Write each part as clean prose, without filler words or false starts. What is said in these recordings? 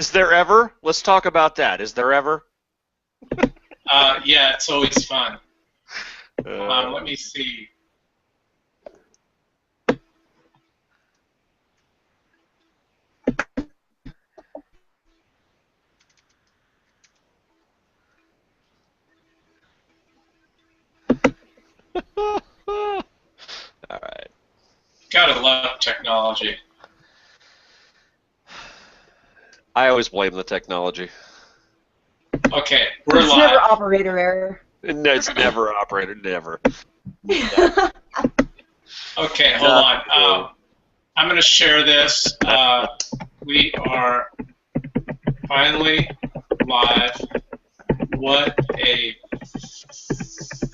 Is there ever? Let's talk about that. Is there ever? Yeah, it's always fun. Let me see. All right. Gotta love technology. I always blame the technology. Okay, we're It's live. never operator error. No, it's never operated, never. Okay, hold on. I'm going to share this. We are finally live. What a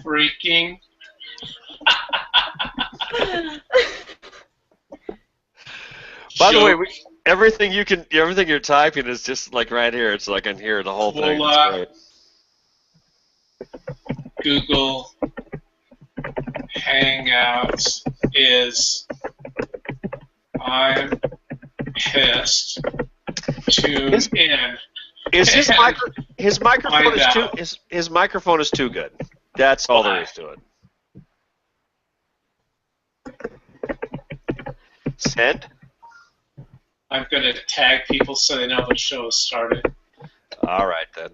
freaking... By the way, everything you're typing is just like right here. It's like I can hear the whole thing. It's great. Google Hangouts is I'm pissed. Tune in. Is his microphone his microphone is too good. That's all there is to it. Send. I'm going to tag people so they know the show has started. All right then.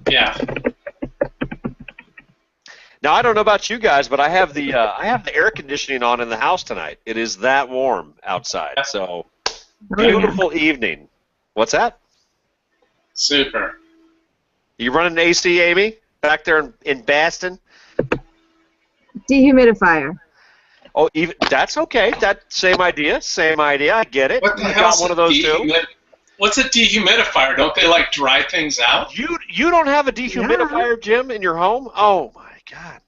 Yeah. Now I don't know about you guys, but I have the air conditioning on in the house tonight. It is that warm outside. So beautiful evening. What's that? Super. You running AC, Amy? Back there in Boston? Dehumidifier. Oh, even that's okay. That same idea. I get it. What the I hell got one of those too. What's a dehumidifier? Don't they like dry things out? You don't have a dehumidifier, Jim, in your home? Oh my God.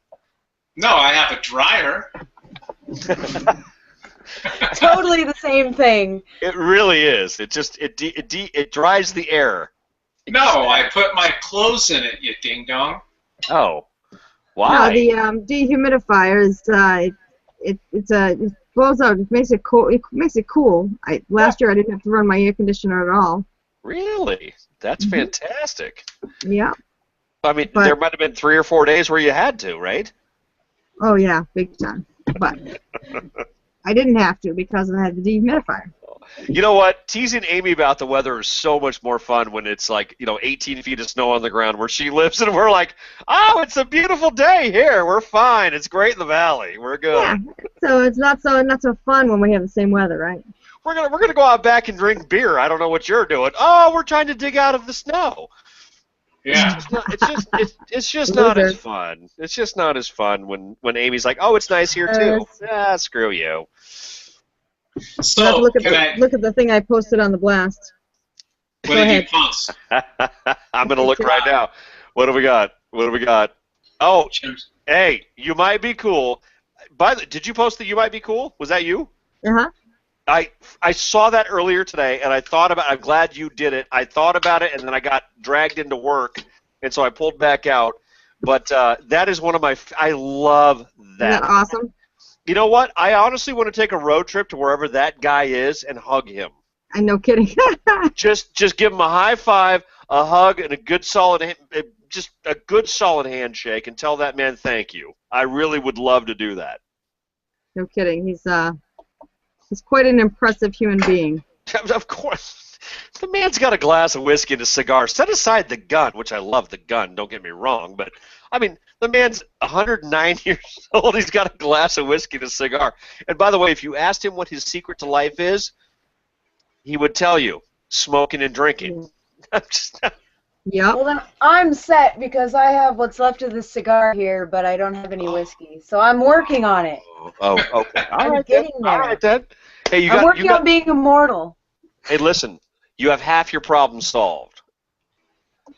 No, I have a dryer. Totally the same thing. It really is. It just it dries the air. No, I put my clothes in it, you ding dong. Oh, why? No, the dehumidifier is it blows out. It makes it cool. It makes it cool. Last year I didn't have to run my air conditioner at all. Really? That's fantastic. Yeah. I mean, there might have been 3 or 4 days where you had to, right? Oh yeah, big time. But I didn't have to because I had the dehumidifier. You know what? Teasing Amy about the weather is so much more fun when it's like, 18 feet of snow on the ground where she lives, and we're like, oh, it's a beautiful day here. We're fine. It's great in the valley. We're good. Yeah. So it's not so fun when we have the same weather, right? We're gonna go out back and drink beer. I don't know what you're doing. Oh, we're trying to dig out of the snow. Yeah. It's just not as fun. It's just not as fun when Amy's like, oh, it's nice here too. Screw you. So look at the thing I posted on the blast. What did you post? I'm gonna look right now. What do we got? Oh, hey, you might be cool. Did you post that you might be cool? Was that you? Uh-huh. I saw that earlier today, and I thought about. I'm glad you did it. I thought about it, and then I got dragged into work, and so I pulled back out. But that is one of my. I love that. Isn't that awesome? You know what? I honestly want to take a road trip to wherever that guy is and hug him. I no kidding. just give him a high five, a hug, and a good solid handshake, and tell that man thank you. I really would love to do that. No kidding. He's quite an impressive human being. Of course. The man's got a glass of whiskey and a cigar. Set aside the gun, which I love the gun, don't get me wrong, but, I mean, the man's 109 years old. He's got a glass of whiskey and a cigar. And by the way, if you asked him what his secret to life is, he would tell you, smoking and drinking. Yeah. Well, then I'm set because I have what's left of the cigar here, but I don't have any whiskey. So I'm working on it. Oh, okay. I'm getting there. All right, then. Hey, I'm working on being immortal. Hey, listen. You have half your problem solved.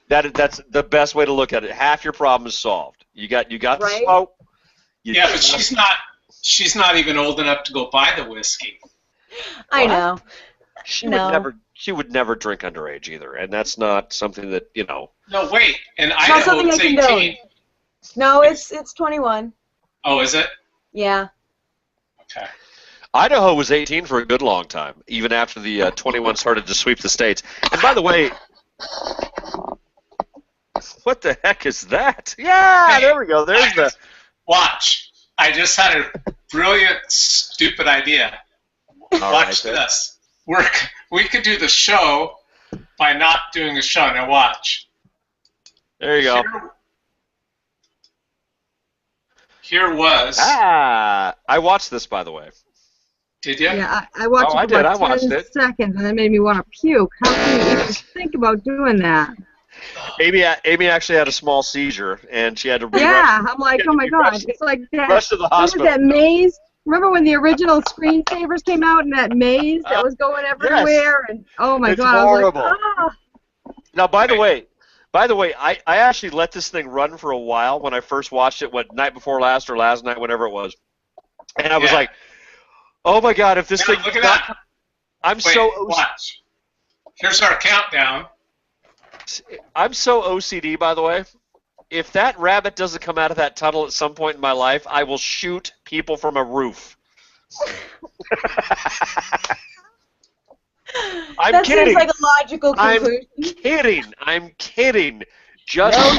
That's the best way to look at it. Half your problem is solved. You got the smoke. Yeah, but she's not even old enough to go buy the whiskey. I know. She would never drink underage either, and that's not something that No, wait. And it's not something I it's condone. 18. No, it's 21. Oh, is it? Yeah. Okay. Idaho was 18 for a good long time, even after the 21 started to sweep the states. And by the way, what the heck is that? Yeah, Hey, there we go. There's the. Watch. I just had a brilliant, stupid idea. Watch this. We could do the show by not doing a show. Now watch. There you go. Here was. I watched this, by the way. Did you? Yeah, I watched it for I about watched 10 it. seconds, and it made me want to puke. How can you even think about doing that? Amy actually had a small seizure, and she had to rush. Yeah, I'm like, oh my god, it's like that. Rush to the What was hospital. that maze? Remember when the original screensavers came out and that maze that was going everywhere? And oh my It's god, horrible. I was like, ah. Now, by the way, I actually let this thing run for a while when I first watched it, night before last or last night, whatever it was, and I was like, oh my god, if this Now, thing. look at that. Watch. Here's our countdown. I'm so OCD, by the way. If that rabbit doesn't come out of that tunnel at some point in my life, I will shoot people from a roof. That kidding. seems like a logical conclusion. I'm kidding. Just. Oh.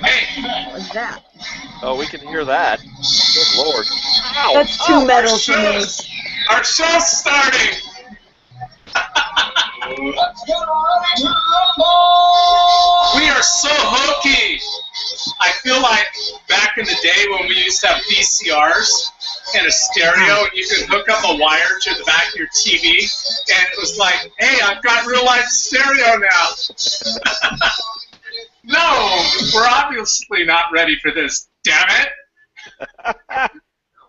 Hey. What was that? Oh, we can hear that. Good lord. Ow. That's too metal for me. Our show's starting. We are so hokey. I feel like back in the day when we used to have VCRs and a stereo, and you could hook up a wire to the back of your TV, and it was like, hey, I've got real life stereo now. No, we're obviously not ready for this. Damn it.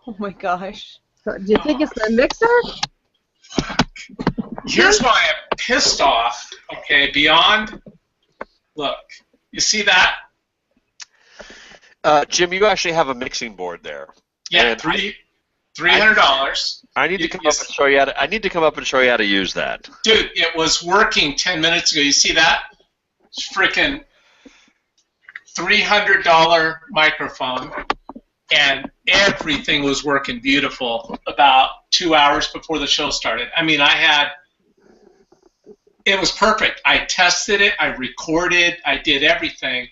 Oh my gosh. So, do you think it's the mixer? Here's why I'm pissed off, okay, beyond, look, you see that? Jim, you actually have a mixing board there. Yeah, And $300. I need to come up and show you how to. I need to come up and show you how to use that. Dude, it was working 10 minutes ago. You see that? Freaking $300 microphone, and everything was working beautiful about 2 hours before the show started. I mean, it was perfect. I tested it, I recorded, I did everything,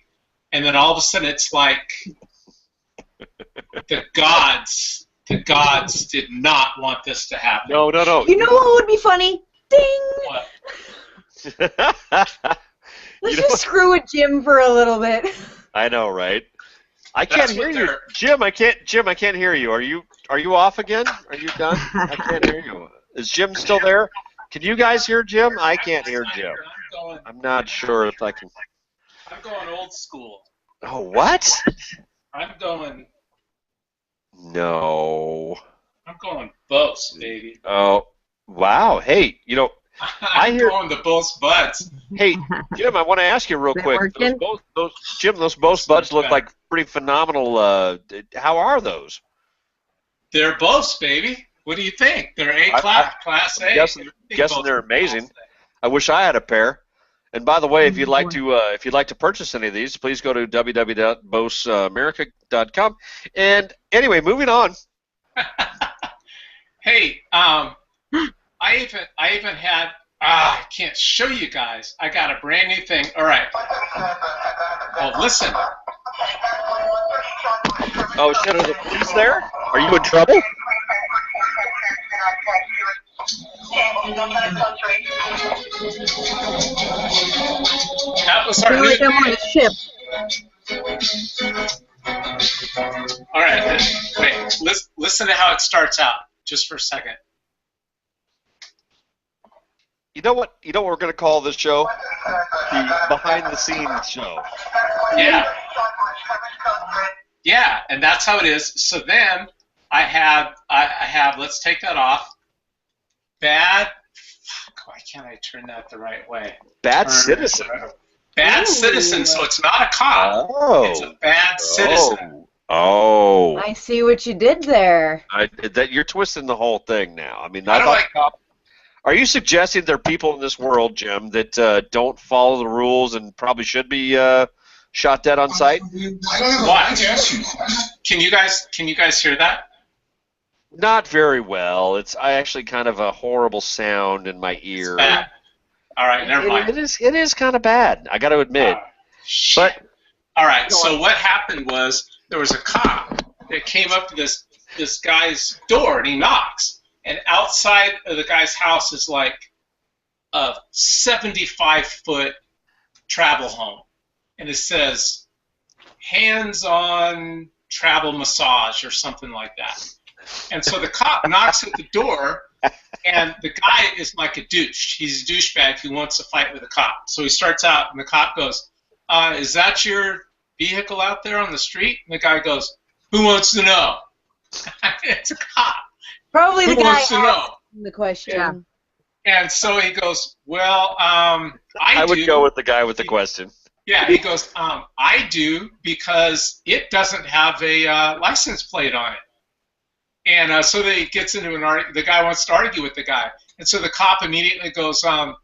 and then all of a sudden it's like the gods did not want this to happen. No. You know what would be funny? Ding! What? Let's just screw with Jim for a little bit. I know, right? I can't hear you, Jim. I can't hear you. Are you off again? Are you done? I can't hear you. Is Jim still there? Can you guys hear Jim? I can't hear Jim. I'm not sure if I can. I'm going old school. Oh, what? I'm going Bose, baby. Oh, wow. Hey, I'm going the Bose Buds. Hey, Jim, I want to ask you real quick. Those Bose Buds look like pretty phenomenal. How are those? They're Bose, baby. What do you think? They're A-class, Class A. Guessing they're amazing. I wish I had a pair. And by the way, if you'd like to purchase any of these, please go to www.boseamerica.com. And anyway, moving on. Hey, I even had. I can't show you guys. I got a brand new thing. All right. Oh, listen. Oh shit! Are the police there? Are you in trouble? That was our new them on the ship. All right, wait. Listen to how it starts out, just for a second. You know what we're going to call this show? The behind-the-scenes show. Yeah. Yeah, and that's how it is. So then I have. Let's take that off. Bad. Fuck, why can't I turn that the right way? Bad citizen. Bad citizen. So it's not a cop. Oh. It's a bad citizen. Oh. I see what you did there. That you're twisting the whole thing now. I mean, I don't like cop. Are you suggesting there are people in this world, Jim, that don't follow the rules and probably should be shot dead on sight? What? Can you guys hear that? Not very well. It's actually kind of a horrible sound in my ear. It's bad. All right, never mind. It is kind of bad. I got to admit. Shit. But all right. So what happened was there was a cop that came up to this guy's door and he knocks, and outside of the guy's house is like a 75-foot travel home, and it says hands-on travel massage or something like that. And so the cop knocks at the door, and the guy is like a douche. He's a douchebag who wants to fight with a cop. So he starts out, and the cop goes, is that your vehicle out there on the street? And the guy goes, who wants to know? It's a cop. Probably the Who guy wants to know? asking the question. Yeah. And so he goes, well, I would do. go with the guy with the question. Yeah, he goes, I do because it doesn't have a license plate on it. And so he gets into an argument. The guy wants to argue with the guy. And so the cop immediately goes, are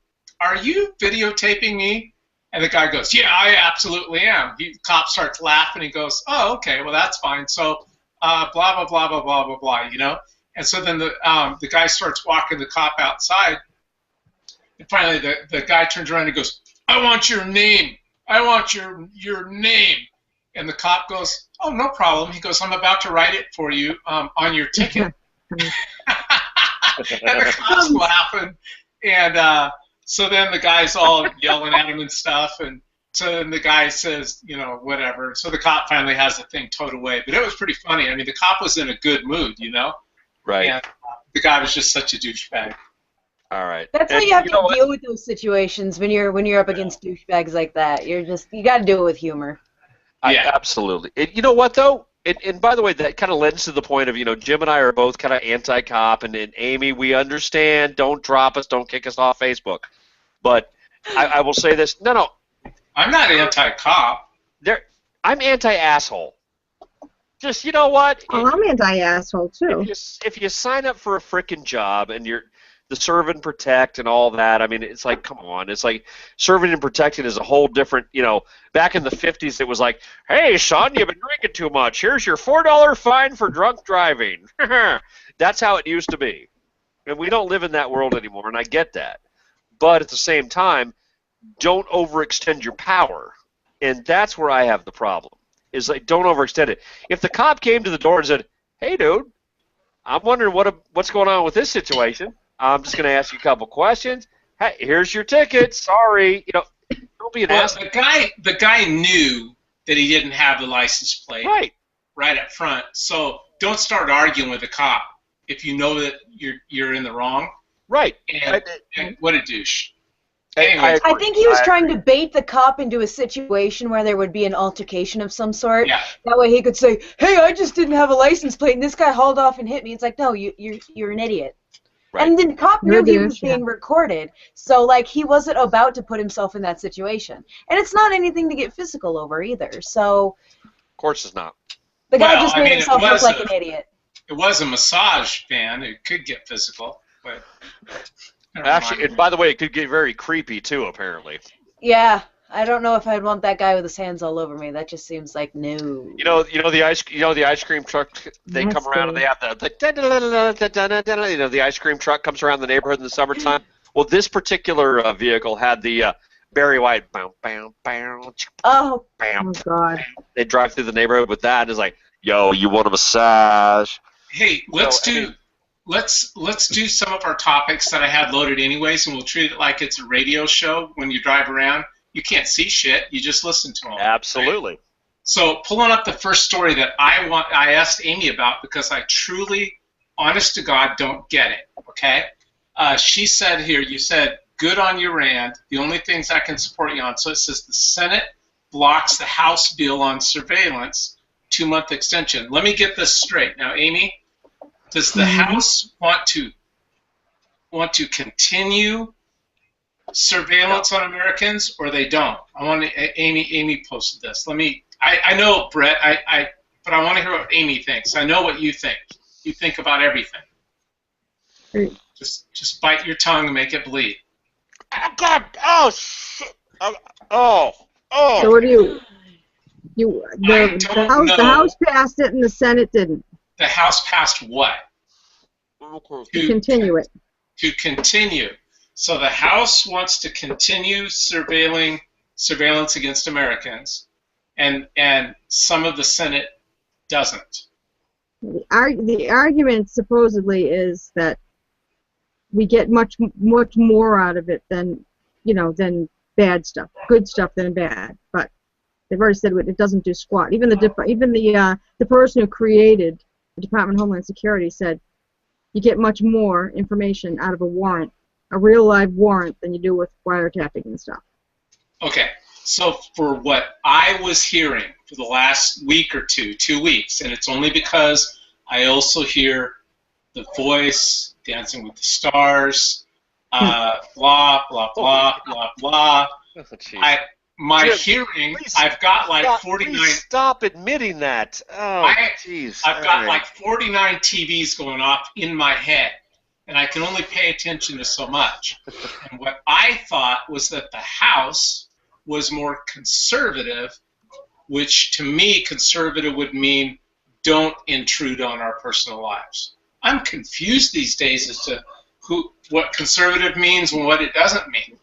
you videotaping me? And the guy goes, yeah, I absolutely am. The cop starts laughing. He goes, oh, okay, well, that's fine. So blah, blah, blah, blah, blah, blah, blah, you know? And so then the guy starts walking the cop outside. And finally the guy turns around and goes, I want your name. I want your name. And the cop goes, oh, no problem. He goes, I'm about to write it for you on your ticket. And the cop's laughing. And so then the guy's all yelling at him and stuff. And so then the guy says, you know, whatever. So the cop finally has the thing towed away. But it was pretty funny. I mean, the cop was in a good mood, you know? Right. And the guy was just such a douchebag. All right. That's how you have to deal with those situations when you're up against douchebags like that. You got to do it with humor. Yeah. Absolutely. You know what, though? And by the way, that kind of lends to the point of, you know, Jim and I are both kind of anti-cop, and Amy, we understand. Don't drop us. Don't kick us off Facebook. But I will say this. No. I'm not anti-cop. I'm anti-asshole. Just, you know what? Oh, I'm anti-asshole, too. If you sign up for a frickin' job and you're the serve and protect and all that, I mean, it's like, come on. It's like serving and protecting is a whole different, you know, back in the 50s it was like, hey, son, you've been drinking too much. Here's your $4 fine for drunk driving. That's how it used to be. And we don't live in that world anymore, and I get that. But at the same time, don't overextend your power. And that's where I have the problem, is like, don't overextend it. If the cop came to the door and said, hey, dude, I'm wondering what's going on with this situation. I'm just going to ask you a couple questions. Hey, here's your ticket. Sorry. You know, don't be an ass. The guy knew that he didn't have the license plate right up front. So don't start arguing with the cop if you know that you're in the wrong. Right. And what a douche. Anyway, I think he was trying to bait the cop into a situation where there would be an altercation of some sort. Yeah. That way he could say, hey, I just didn't have a license plate, and this guy hauled off and hit me. It's like, no, you're an idiot. Right. And the cop knew he was being recorded, so like he wasn't about to put himself in that situation. And it's not anything to get physical over either. So, of course, it's not. The guy just made himself look like an idiot. It was a massage van. It could get physical, but actually, and by the way, it could get very creepy too. Apparently. Yeah. I don't know if I'd want that guy with his hands all over me. That just seems like no. You know the ice cream truck. They come around and they have the ice cream truck comes around the neighborhood in the summertime. Well, this particular vehicle had the Barry White. Oh God! They drive through the neighborhood with that, and it's like, yo, you want a massage? Hey, let's do some of our topics that I had loaded anyways, and we'll treat it like it's a radio show. When you drive around, you can't see shit. You just listen to them. Absolutely. Right? So pulling up the first story that I asked Amy about because I truly, honest to God, don't get it. Okay. She said here, you said, good on your Rand. The only things I can support you on. So it says the Senate blocks the House bill on surveillance, 2-month extension. Let me get this straight. Now, Amy, does the House want to continue surveillance on Americans, or they don't? I want to, Amy posted this. I know, Brett, but I want to hear what Amy thinks. I know what you think. You think about everything. Great. Just bite your tongue and make it bleed. Oh God! Oh shit! Oh! So what do you? The House passed it and the Senate didn't. The House passed what? To continue it. To continue. So the House wants to continue surveillance against Americans, and some of the Senate doesn't. The argument supposedly is that we get much more out of it than bad stuff, good stuff than bad. But they've already said it doesn't do squat. Even the person who created the Department of Homeland Security said you get much more information out of a warrant, a real live warrant, than you do with wiretapping and stuff. Okay, so for what I was hearing for the last week or 2 weeks, and it's only because I also hear The Voice, Dancing with the Stars, blah, blah, blah, blah, blah. Oh, Jim, I've got like 49. Please stop admitting that. Oh, jeez. I've got like 49 TVs going off in my head, and I can only pay attention to so much. And what I thought was that the House was more conservative, which to me, conservative would mean don't intrude on our personal lives. I'm confused these days as to what conservative means and what it doesn't mean.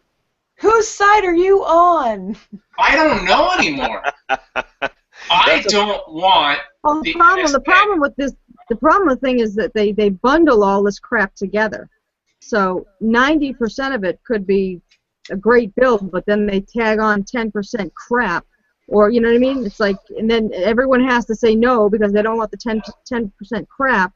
Whose side are you on? I don't know anymore. I don't want the problem with the thing is that they bundle all this crap together. So 90% of it could be a great bill, but then they tag on 10% crap, or you know what I mean? It's like, and then everyone has to say no because they don't want the 10% crap,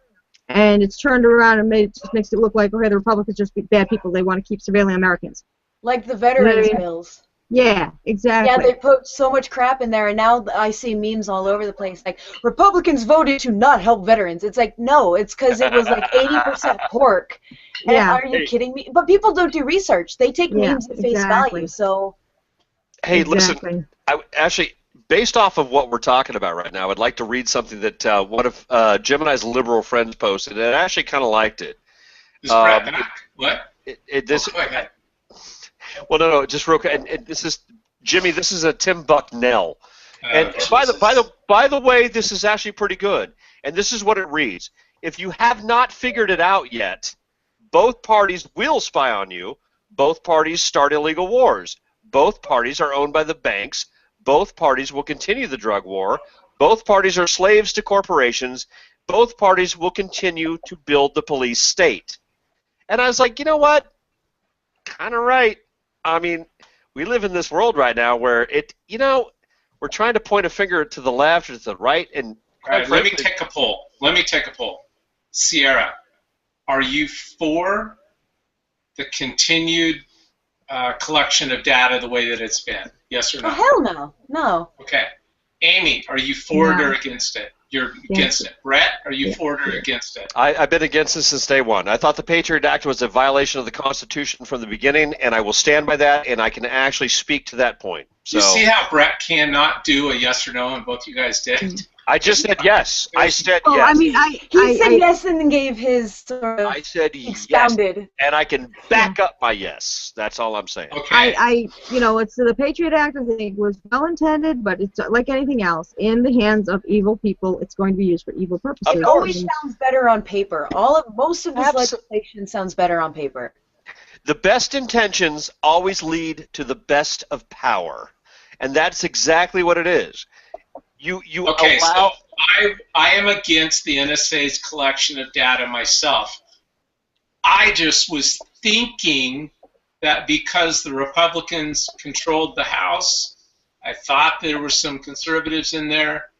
and it's turned around and just makes it look like, okay, the Republicans just be bad people. They want to keep surveilling Americans. Like the veterans bills. Yeah, exactly. Yeah, they put so much crap in there, and now I see memes all over the place, like, Republicans voted to not help veterans. It's like, no, it's because it was like 80% pork. And Yeah. are you kidding me? But people don't do research. They take memes at face value, so... Hey, listen, actually, based off of what we're talking about right now, I'd like to read something that one of Jim and I's liberal friends posted, and I actually kind of liked it. What? Go ahead. Well, no, just real quick. And this is Jimmy. This is a Tim Bucknell. And by the way, this is actually pretty good. And this is what it reads: if you have not figured it out yet, both parties will spy on you. Both parties start illegal wars. Both parties are owned by the banks. Both parties will continue the drug war. Both parties are slaves to corporations. Both parties will continue to build the police state. And I was like, you know what? Kind of right. I mean, we live in this world right now where we're trying to point a finger to the left or to the right, and all right, let me take a poll. Sierra, are you for the continued collection of data the way that it's been? Yes or no? Oh, hell no. No. Okay. Amy, are you for it or against it? You're against it. Brett, are you for it or against it? I've been against it since day one. I thought the Patriot Act was a violation of the Constitution from the beginning, and I will stand by that, and I can actually speak to that point. So, you see how Brett cannot do a yes or no, and both you guys did? I just said yes. I said yes. I mean, he said yes and then gave his sort of I said expounded. Yes, and I can back up my yes. That's all I'm saying. Okay. It's the Patriot Act. I think was well intended, but it's like anything else. In the hands of evil people, it's going to be used for evil purposes. It always sounds better on paper. Most of this legislation sounds better on paper. The best intentions always lead to the best of power, and that's exactly what it is. You okay, allow. So I am against the NSA's collection of data myself. I just was thinking that because the Republicans controlled the House, I thought there were some conservatives in there,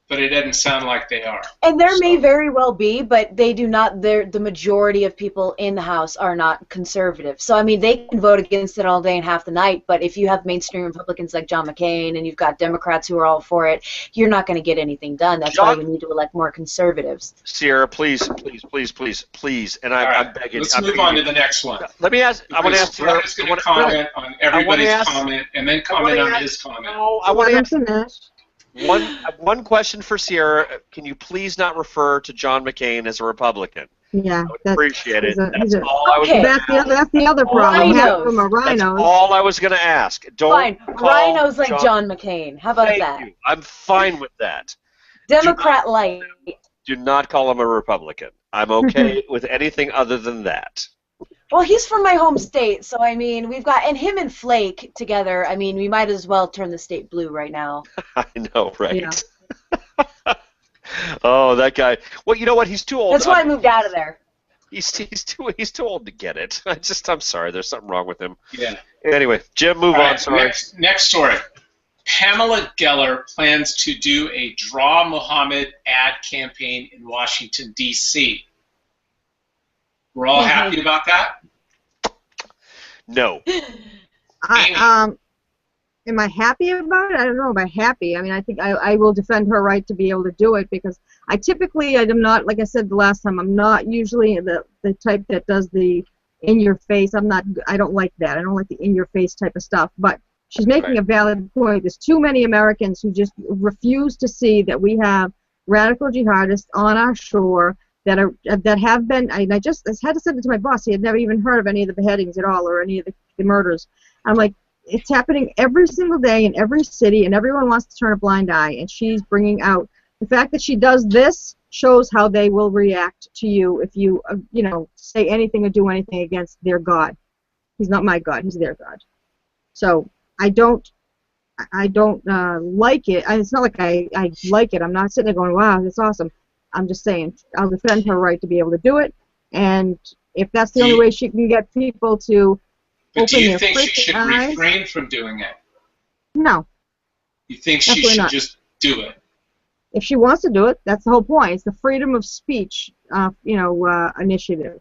but it doesn't sound like they are. And there may very well be, but they do not. The majority of people in the House are not conservative. So, I mean, they can vote against it all day and half the night, but if you have mainstream Republicans like John McCain and you've got Democrats who are all for it, you're not going to get anything done. That's why we need to elect more conservatives. Sierra, please, and I'm begging. Let's move on to the next one. Let me ask. I want to ask Sierra. I'm just going to comment on everybody's comment and then comment on his comment. No, I want to ask. One question for Sierra. Can you please not refer to John McCain as a Republican? Yeah, I would appreciate it. That's all I was Okay. gonna ask. That's the other problem. Half of them are That's rhinos. all I was going to ask. Don't Fine. call Rhinos like John McCain. How about Thank that? you. I'm fine with that. Democrat light. Do not call him a Republican. I'm okay with anything other than that. Well, he's from my home state, so I mean, we've got, and him and Flake together, I mean, we might as well turn the state blue right now. I know, right? Yeah. Oh, that guy. Well, you know what? He's too old. That's why I moved out of there. He's too old to get it. I'm sorry. There's something wrong with him. Yeah. Anyway, Jim, move on. Sorry. Next story. Pamela Geller plans to do a Draw Muhammad ad campaign in Washington, D.C. We're all happy about that? No. Am I happy about it? I don't know about happy. I mean, I think I will defend her right to be able to do it because I am not, like I said the last time, I'm not usually the type that does the in-your-face. I don't like that. I don't like the in-your-face type of stuff. But she's making a valid point. There's too many Americans who just refuse to see that we have radical jihadists on our shore that have been. I had to send it to my boss. He had never even heard of any of the beheadings at all or any of the murders. I'm like, it's happening every single day in every city, and everyone wants to turn a blind eye. And she's bringing out the fact that she does this shows how they will react to you if you say anything or do anything against their God. He's not my God. He's their God. So I don't like it. It's not like I like it. I'm not sitting there going, wow, that's awesome. I'm just saying I'll defend her right to be able to do it. And if that's the only way she can get people to But do open you their think she should freaking eyes, refrain from doing it? No. You think she Definitely should not. just do it? If she wants to do it, that's the whole point. It's the freedom of speech, initiative.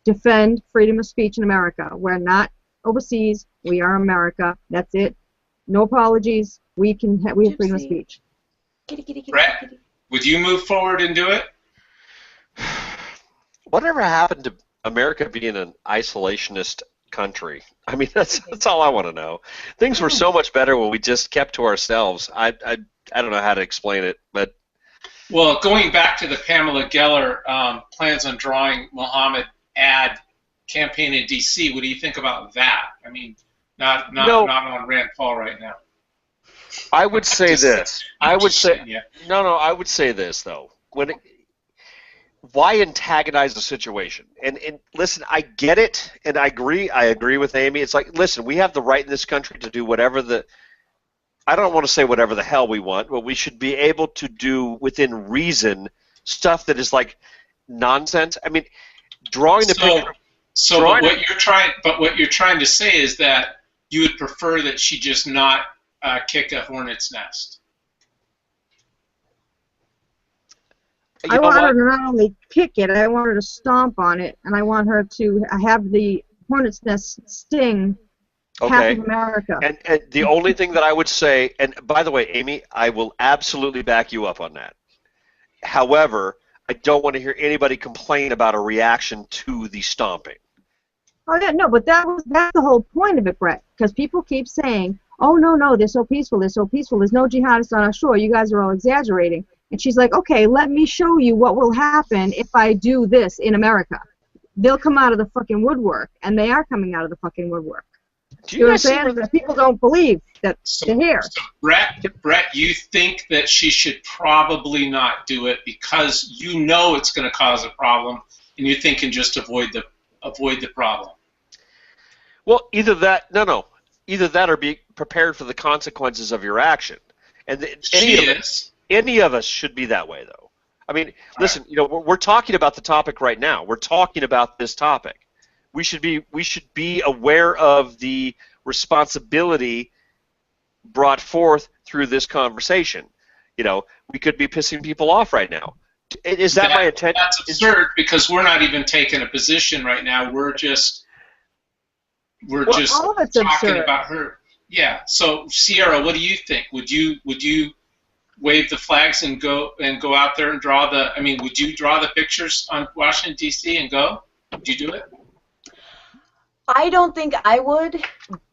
Defend freedom of speech in America. We're not overseas. We are America. That's it. No apologies. We have freedom of speech. Brett, would you move forward and do it? Whatever happened to America being an isolationist country? I mean, that's all I want to know. Things were so much better when we just kept to ourselves. I don't know how to explain it, but well, going back to the Pamela Geller plans on drawing Muhammad ad campaign in D.C., what do you think about that? I mean, not on Rand Paul right now. I would say this. I would say yeah. no. I would say this though. Why antagonize the situation? And listen, I get it, and I agree with Amy. It's like, listen, we have the right in this country to do whatever I don't want to say whatever the hell we want, but we should be able to do within reason stuff that is like nonsense. I mean, drawing the picture. But what you're trying to say is that you would prefer that she just not kick a hornet's nest. I want her to not only kick it, I want her to stomp on it, and I want her to have the hornet's nest sting half of America. And the only thing that I would say, and by the way, Amy, I will absolutely back you up on that. However, I don't want to hear anybody complain about a reaction to the stomping. Oh yeah, no, but that's the whole point of it, Brett. Because people keep saying, "Oh no, they're so peaceful, they're so peaceful. There's no jihadists on our shore. You guys are all exaggerating." And she's like, "Okay, let me show you what will happen if I do this in America. They'll come out of the fucking woodwork, and they are coming out of the fucking woodwork." Do you know what I'm saying? People don't believe that they're here. So Brett, you think that she should probably not do it because you know it's going to cause a problem, and you think can just avoid the problem. Well, either that or be prepared for the consequences of your action. And any of us should be that way, though. I mean, listen, we're talking about the topic right now. We're talking about this topic. We should be aware of the responsibility brought forth through this conversation. We could be pissing people off right now. Is that my intent? That's absurd because we're not even taking a position right now. We're just all of it's talking absurd. about her. Yeah. So Sierra, what do you think? Would you wave the flags and go out there and draw would you draw the pictures on Washington D.C. and go? Would you do it? I don't think I would,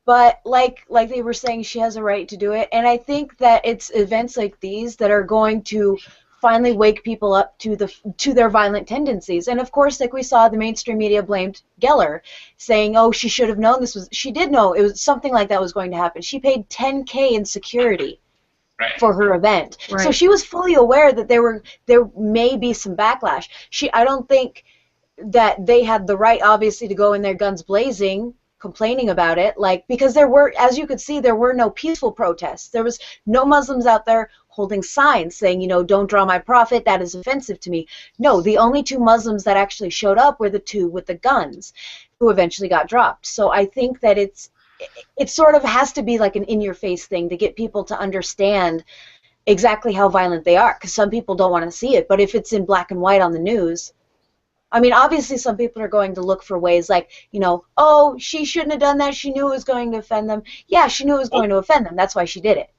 but like they were saying, she has a right to do it, and I think that it's events like these that are going to finally wake people up to their violent tendencies. And of course, like we saw, the mainstream media blamed Geller, saying, "Oh, she should have known this was." She did know it was something like that was going to happen. She paid $10K in security for her event, so she was fully aware that there may be some backlash. I don't think that they had the right, obviously, to go in there guns blazing, complaining about it, like, because there were, as you could see, there were no peaceful protests. There was no Muslims out there holding signs saying, you know, "Don't draw my prophet, that is offensive to me." No, the only two Muslims that actually showed up were the two with the guns, who eventually got dropped. So I think that it sort of has to be like an in-your-face thing to get people to understand exactly how violent they are, because some people don't want to see it. But if it's in black and white on the news, I mean, obviously some people are going to look for ways like, you know, "Oh, she shouldn't have done that. She knew it was going to offend them." Yeah, she knew it was going to offend them. That's why she did it.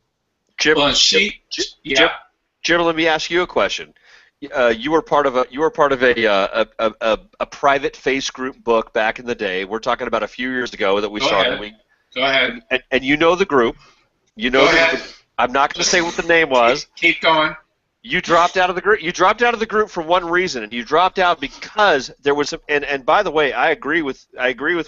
Jim, Jim, let me ask you a question. You were part of a private face group book back in the day. We're talking about a few years ago that we started. Go ahead. And you know the group. You know the group. I'm not going to say what the name was. Keep going. You dropped out of the group. You dropped out of the group for one reason, and you dropped out because there was some. And by the way, I agree with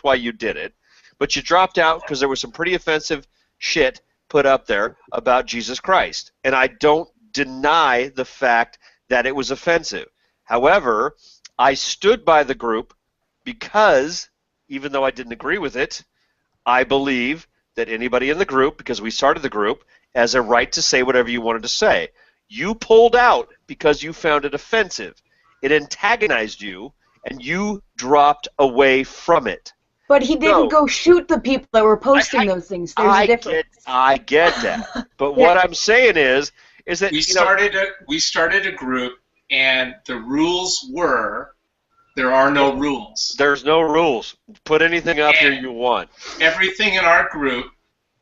why you did it, but you dropped out because there was some pretty offensive shit put up there about Jesus Christ, and I don't deny the fact that it was offensive. However, I stood by the group because, even though I didn't agree with it, I believe that anybody in the group, because we started the group, has a right to say whatever you wanted to say. You pulled out because you found it offensive. It antagonized you, and you dropped away from it. But he didn't go shoot the people that were posting those things. There's a difference. I get that. But what I'm saying is that we started a group, and the rules were there are no rules. There's no rules. Put anything up here you want. Everything in our group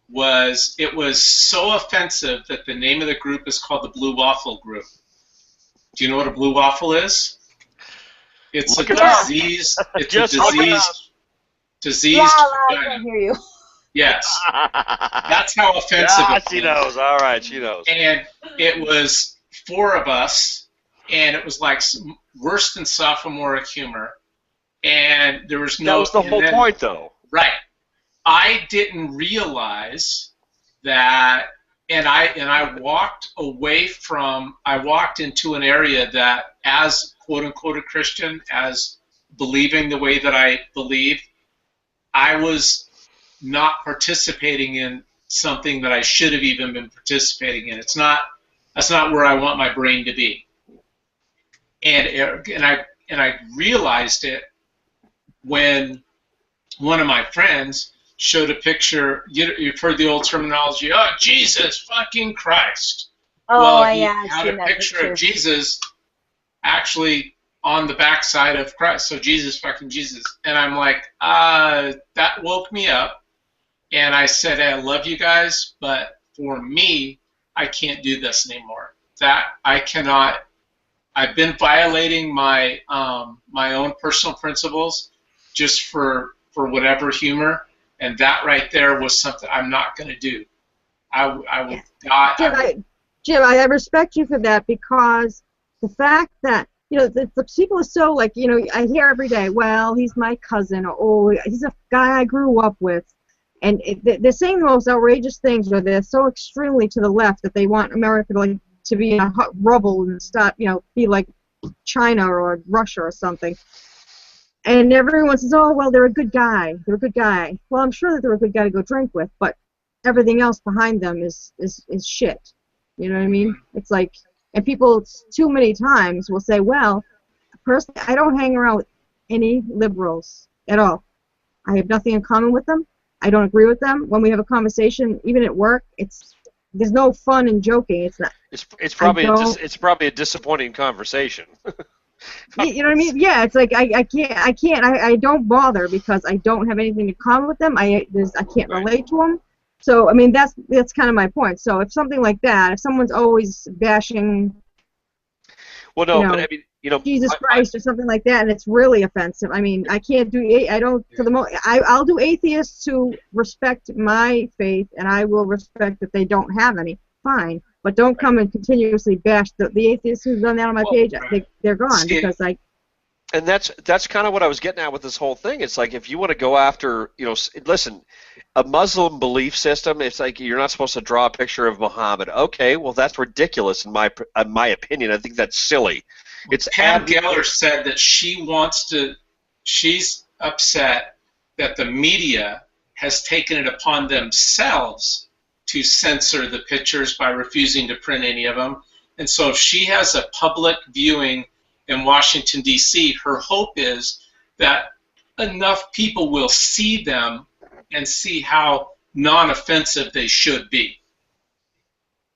was so offensive that the name of the group is called the Blue Waffle Group. Do you know what a blue waffle is? It's a disease. It's a disease. Yeah, I can hear you. Yes. That's how offensive it was. She knows. All right, she knows. And it was 4 of us, and it was like worse than sophomoric humor. And there was no... That was the whole point, though. Right. I didn't realize that, and I walked away from, I walked into an area that, as quote-unquote a Christian, as believing the way that I believed, I was not participating in something that I should have even been participating in. That's not where I want my brain to be. And I realized it when one of my friends showed a picture. You've heard the old terminology, "Oh, Jesus fucking Christ." Oh, well, he yeah, had a picture of Jesus actually on the backside of Christ. So Jesus fucking Jesus. And I'm like, that woke me up. And I said, "I love you guys, but for me, I can't do this anymore. That I cannot. I've been violating my my own personal principles just for whatever humor, and that right there was something I'm not going to do. I would die." Jim, I respect you for that, because the fact that, you know, the people are so, like, you know, I hear every day, "Well, he's my cousin," or, "Oh, he's a guy I grew up with." And they're saying the most outrageous things, or they're so extremely to the left that they want America to be in a rubble and stop, you know, be like China or Russia or something. And everyone says, "Oh, well, they're a good guy. They're a good guy." Well, I'm sure that they're a good guy to go drink with, but everything else behind them is shit. You know what I mean? It's like, and people too many times will say, "Well, personally, I don't hang around with any liberals at all. I have nothing in common with them. I don't agree with them. When we have a conversation, even at work, there's no fun in joking. It's not. It's probably a disappointing conversation." You know what I mean? Yeah, it's like I don't bother because I don't have anything in common with them. I can't relate to them. So I mean, that's kind of my point. So if something like that, if someone's always bashing, well, no, but I mean, you know, Jesus Christ or something like that, and it's really offensive. I mean, I can't do. I don't. For the most, I'll do atheists who respect my faith, and I will respect that they don't have any. Fine. But don't come and continuously bash the atheists who've done that on my page. They're gone because I. And that's kind of what I was getting at with this whole thing. It's like if you want to go after, listen, a Muslim belief system, it's like you're not supposed to draw a picture of Muhammad. Okay, well that's ridiculous in my opinion. I think that's silly. It's Pam Geller said that she's upset that the media has taken it upon themselves to censor the pictures by refusing to print any of them. And so if she has a public viewing in Washington, D.C., her hope is that enough people will see them and see how non-offensive they should be.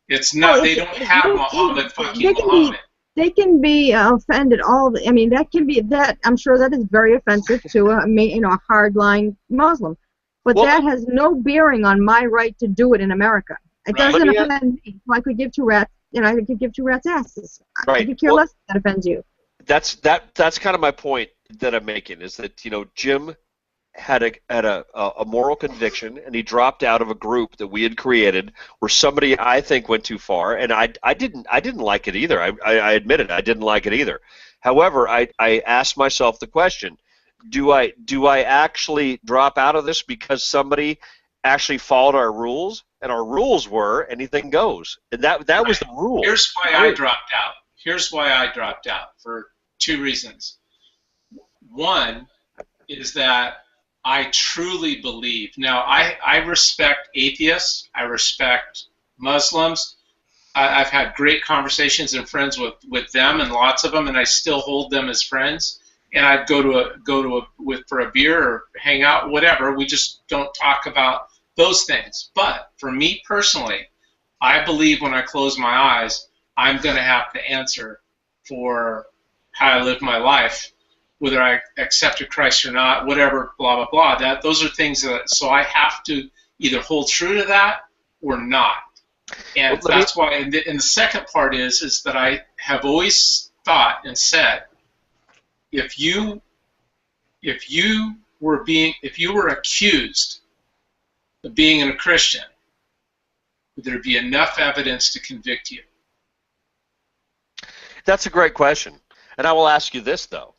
It's not, they don't have Muhammad fucking Muhammad. They can be offended that can be, I'm sure that is very offensive to a hardline Muslim. But that has no bearing on my right to do it in America. It doesn't offend me. I could give two rats, I could give two rats asses. Right. I could care less if that offends you. That's kind of my point that I'm making, is that Jim had a moral conviction, and he dropped out of a group that we had created where somebody I think went too far, and I didn't like it either. I admit it, I didn't like it either. However, I asked myself the question: Do I actually drop out of this because somebody actually followed our rules? And our rules were anything goes, and that was the rule. Here's why I dropped out. Here's why I dropped out, for two reasons. One is that I truly believe. Now, I respect atheists. I respect Muslims. I've had great conversations and friends with them, and lots of them, and I still hold them as friends. And I'd go for a beer or hang out, whatever. We just don't talk about those things. But for me personally, I believe when I close my eyes, I'm going to have to answer for how I live my life, whether I accepted Christ or not, whatever, blah, blah, blah. Those are things so I have to either hold true to that or not. And that's why, and the second part is that I have always thought and said, if you were accused of being a Christian, would there be enough evidence to convict you? That's a great question. And I will ask you this, though.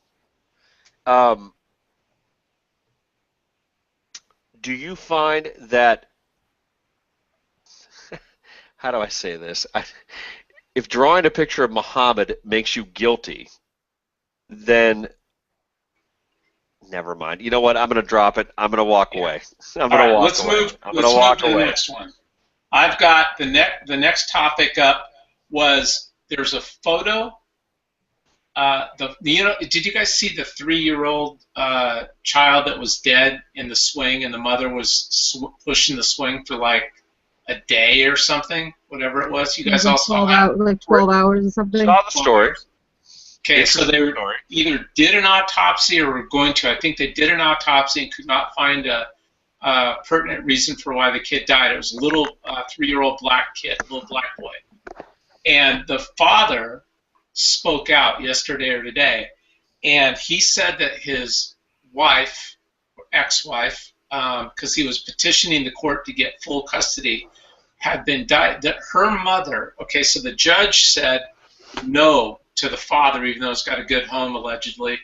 Do you find that, how do I say this? If drawing a picture of Muhammad makes you guilty, then never mind. You know what? I'm going to drop it. I'm going to walk away. I'm going to walk away. Let's move to the next one. I've got the next topic up was there's a photo. Did you guys see the 3-year-old child that was dead in the swing, and the mother was pushing the swing for like a day or something, whatever it was? You guys all saw that? Like 12 hours or something? Saw the story. Okay, so they either did an autopsy or were going to. I think they did an autopsy and could not find a pertinent reason for why the kid died. It was a little 3-year-old black kid, little black boy. And the father spoke out yesterday or today, and he said that his wife, or ex-wife, because he was petitioning the court to get full custody, had been died. That her mother. Okay, so the judge said no to the father, even though he's got a good home allegedly.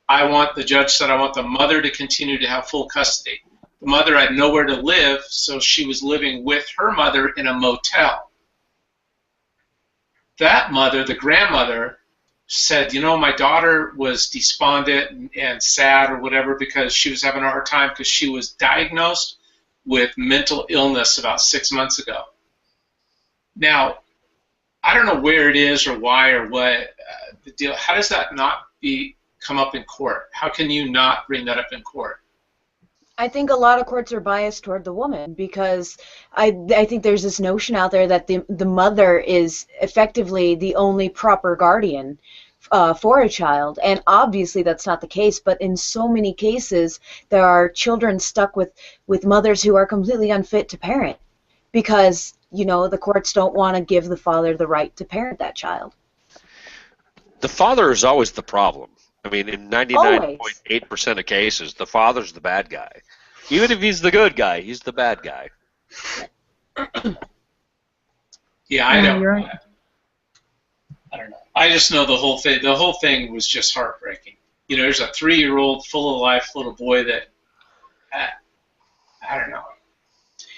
The judge said I want the mother to continue to have full custody. The mother had nowhere to live, so she was living with her mother in a motel. That mother, the grandmother, said, my daughter was despondent and sad or whatever because she was having a hard time because she was diagnosed with mental illness about 6 months ago. Now, I don't know where it is or why or what the deal. How does that not come up in court? How can you not bring that up in court? I think a lot of courts are biased toward the woman because I think there's this notion out there that the mother is effectively the only proper guardian for a child, and obviously that's not the case, but in so many cases there are children stuck with mothers who are completely unfit to parent because the courts don't want to give the father the right to parent that child. The father is always the problem. I mean, in 99.8% of cases, the father's the bad guy. Even if he's the good guy, he's the bad guy. Yeah, I don't. You're right. I don't know. I just know the whole thing. The whole thing was just heartbreaking. You know, there's a 3-year-old full of life little boy that I don't know.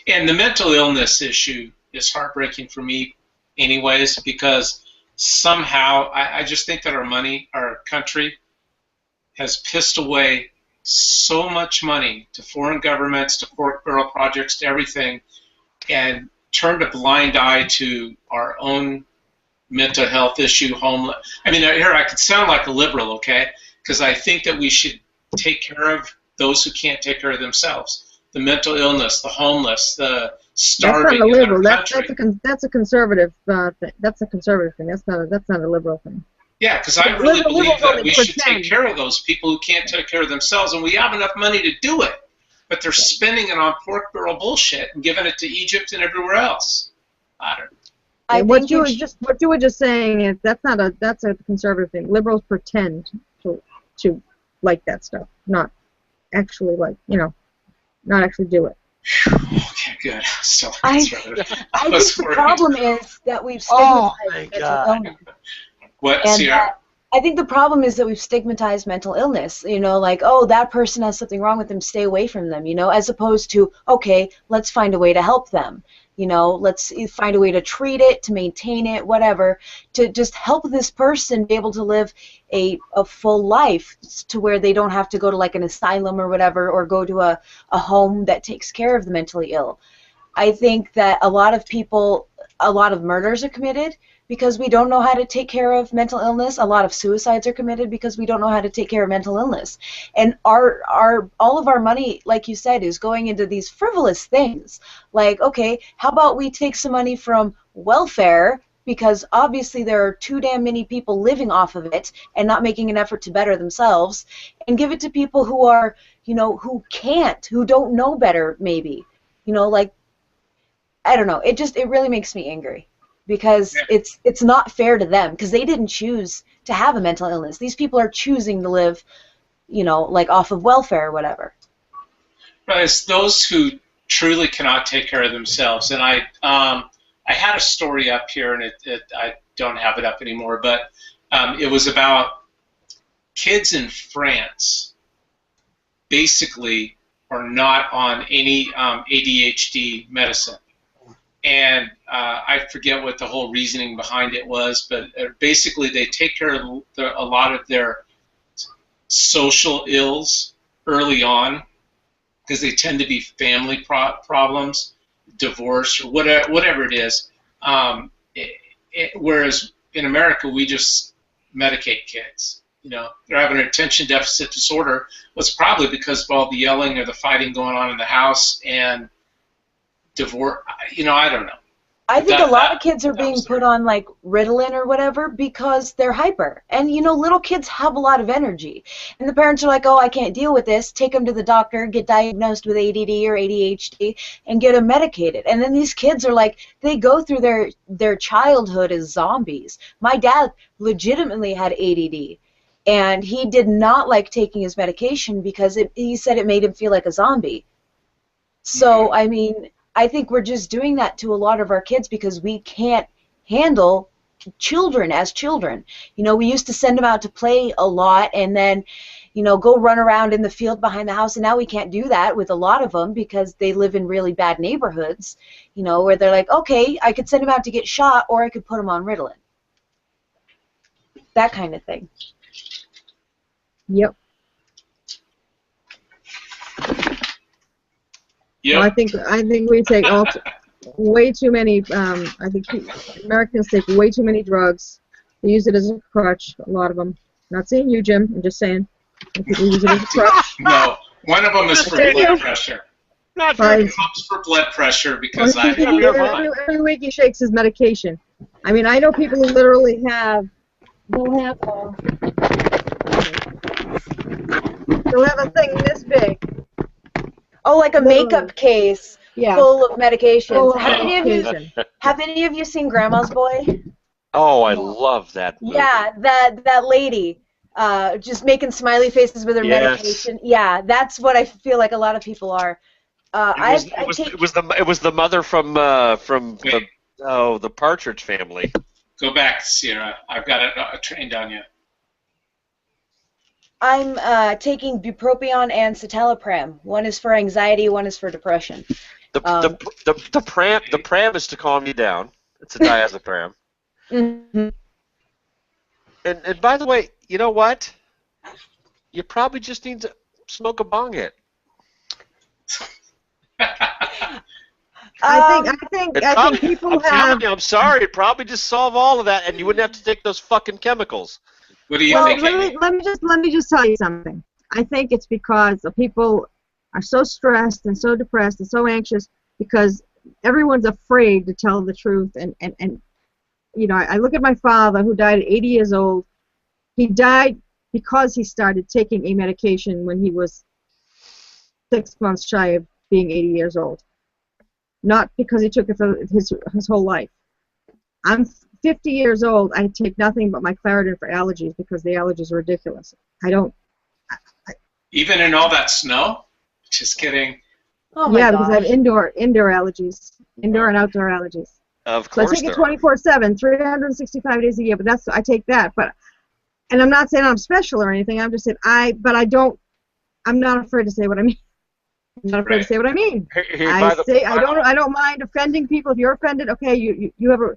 And the mental illness issue is heartbreaking for me, anyways, because somehow I just think that our country, has pissed away so much money to foreign governments, to pork barrel projects, to everything, and turned a blind eye to our own mental health issue, homeless. I mean, here I could sound like a liberal, okay? Because I think that we should take care of those who can't take care of themselves. The mental illness, the homeless, the starving That's not a liberal. in our country. That's a conservative thing. That's a conservative thing. That's not a liberal thing. Yeah, because I really believe that we should take care of those people who can't take care of themselves, and we have enough money to do it. But they're spending it on pork barrel bullshit and giving it to Egypt and everywhere else. I don't know. What you were just saying is that's a conservative thing. Liberals pretend to like that stuff, not actually not actually do it. Okay, good. So I think the problem is that we've stigmatized mental illness. What, and Sierra? I think the problem is that we've stigmatized mental illness. You know, like, oh, that person has something wrong with them, stay away from them. You know, as opposed to, okay, let's find a way to help them. You know, let's find a way to treat it, to maintain it, whatever, to just help this person be able to live a full life to where they don't have to go to like an asylum or whatever, or go to a home that takes care of the mentally ill. I think that a lot of murders are committed because we don't know how to take care of mental illness. A lot of suicides are committed because we don't know how to take care of mental illness. And all of our money, like you said, is going into these frivolous things. Like, okay, how about we take some money from welfare, because obviously there are too damn many people living off of it and not making an effort to better themselves, and give it to people who are, who can't, who don't know better, maybe. Like, I don't know. It really makes me angry. Because it's not fair to them, because they didn't choose to have a mental illness. These people are choosing to live, like off of welfare or whatever. But it's those who truly cannot take care of themselves. And I had a story up here, and I don't have it up anymore, but it was about kids in France basically are not on any ADHD medicine. And I forget what the whole reasoning behind it was, but basically they take care of a lot of their social ills early on, because they tend to be family problems, divorce, or whatever it is. Whereas in America, we just medicate kids. They're having an attention deficit disorder. Well, it's probably because of all the yelling or the fighting going on in the house, and divorce, I don't know. I think a lot of kids are being put on like Ritalin or whatever because they're hyper. And little kids have a lot of energy. And the parents are like, oh, I can't deal with this. Take them to the doctor, get diagnosed with ADD or ADHD, and get them medicated. And then these kids are like, they go through their childhood as zombies. My dad legitimately had ADD. And he did not like taking his medication because he said it made him feel like a zombie. So, I mean, I think we're just doing that to a lot of our kids because we can't handle children as children. We used to send them out to play a lot and then, go run around in the field behind the house, and now we can't do that with a lot of them because they live in really bad neighborhoods, where they're like, okay, I could send them out to get shot or I could put them on Ritalin. That kind of thing. Yep. Yep. Well, I think we take way too many. I think Americans take way too many drugs. They use it as a crutch. A lot of them. Not saying you, Jim. I'm just saying. People use it as a crutch. No, one of them is for blood pressure. Not it helps for blood pressure because every week he shakes his medication. I mean, I know people who literally they'll have a thing this big. Oh, like a makeup case full of medications. Have any of you seen Grandma's Boy? Oh, I love that movie. Yeah, that lady just making smiley faces with her medication. Yeah, that's what I feel like a lot of people are. It was the mother from Oh, the Partridge Family. Go back, Sierra. I've got a trained on you. I'm taking bupropion and citalopram. One is for anxiety, one is for depression. The pram is to calm you down. It's a diazepam. Mm-hmm. And by the way, you know what? You probably just need to smoke a bong hit. I think people have. I'm sorry. It'd probably just solve all of that, and you wouldn't have to take those fucking chemicals. What do you Well, think? let me just tell you something. I think it's because the people are so stressed and so depressed and so anxious because everyone's afraid to tell the truth. And you know, I look at my father who died at 80 years old. He died because he started taking a medication when he was 6 months shy of being 80 years old. Not because he took it for his whole life. I'm 50 years old. I take nothing but my Claritin for allergies because the allergies are ridiculous. Even in all that snow? Just kidding. Oh my because I have indoor allergies, indoor and outdoor allergies. Of So I course, take it 24/7, 365 days a year. But I take that. And I'm not saying I'm special or anything. I'm just saying I'm not afraid to say what I mean. I'm not afraid to say what I mean. I don't mind offending people. If you're offended, okay, you have a.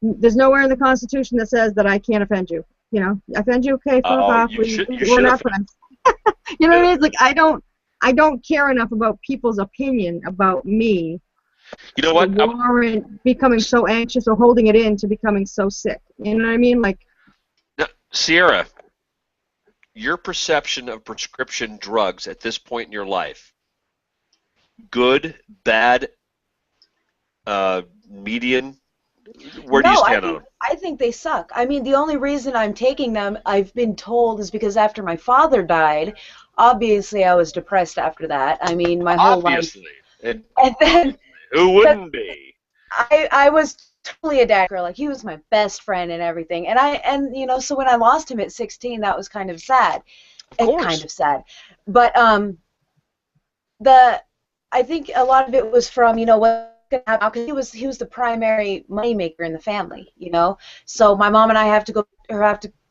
There's nowhere in the Constitution that says that I can't offend you. You know, offend you, okay, fuck off. We're not friends. You know what I mean? It's like I don't care enough about people's opinion about me. You know what? To warrant becoming so anxious or holding it in to becoming so sick. You know what I mean? Like. Now, Sierra, your perception of prescription drugs at this point in your life, good, bad, median, where do you stand on them? I think they suck. I mean, the only reason I'm taking them, I've been told, is because after my father died, obviously I was depressed after that. I mean, my whole life. And then who wouldn't be? I was totally a dad girl. Like, he was my best friend and everything. And you know, so when I lost him at 16, that was kind of sad. Of course. Kind of sad. But I think a lot of it was from, you know, what because he was the primary moneymaker in the family, you know. So my mom and I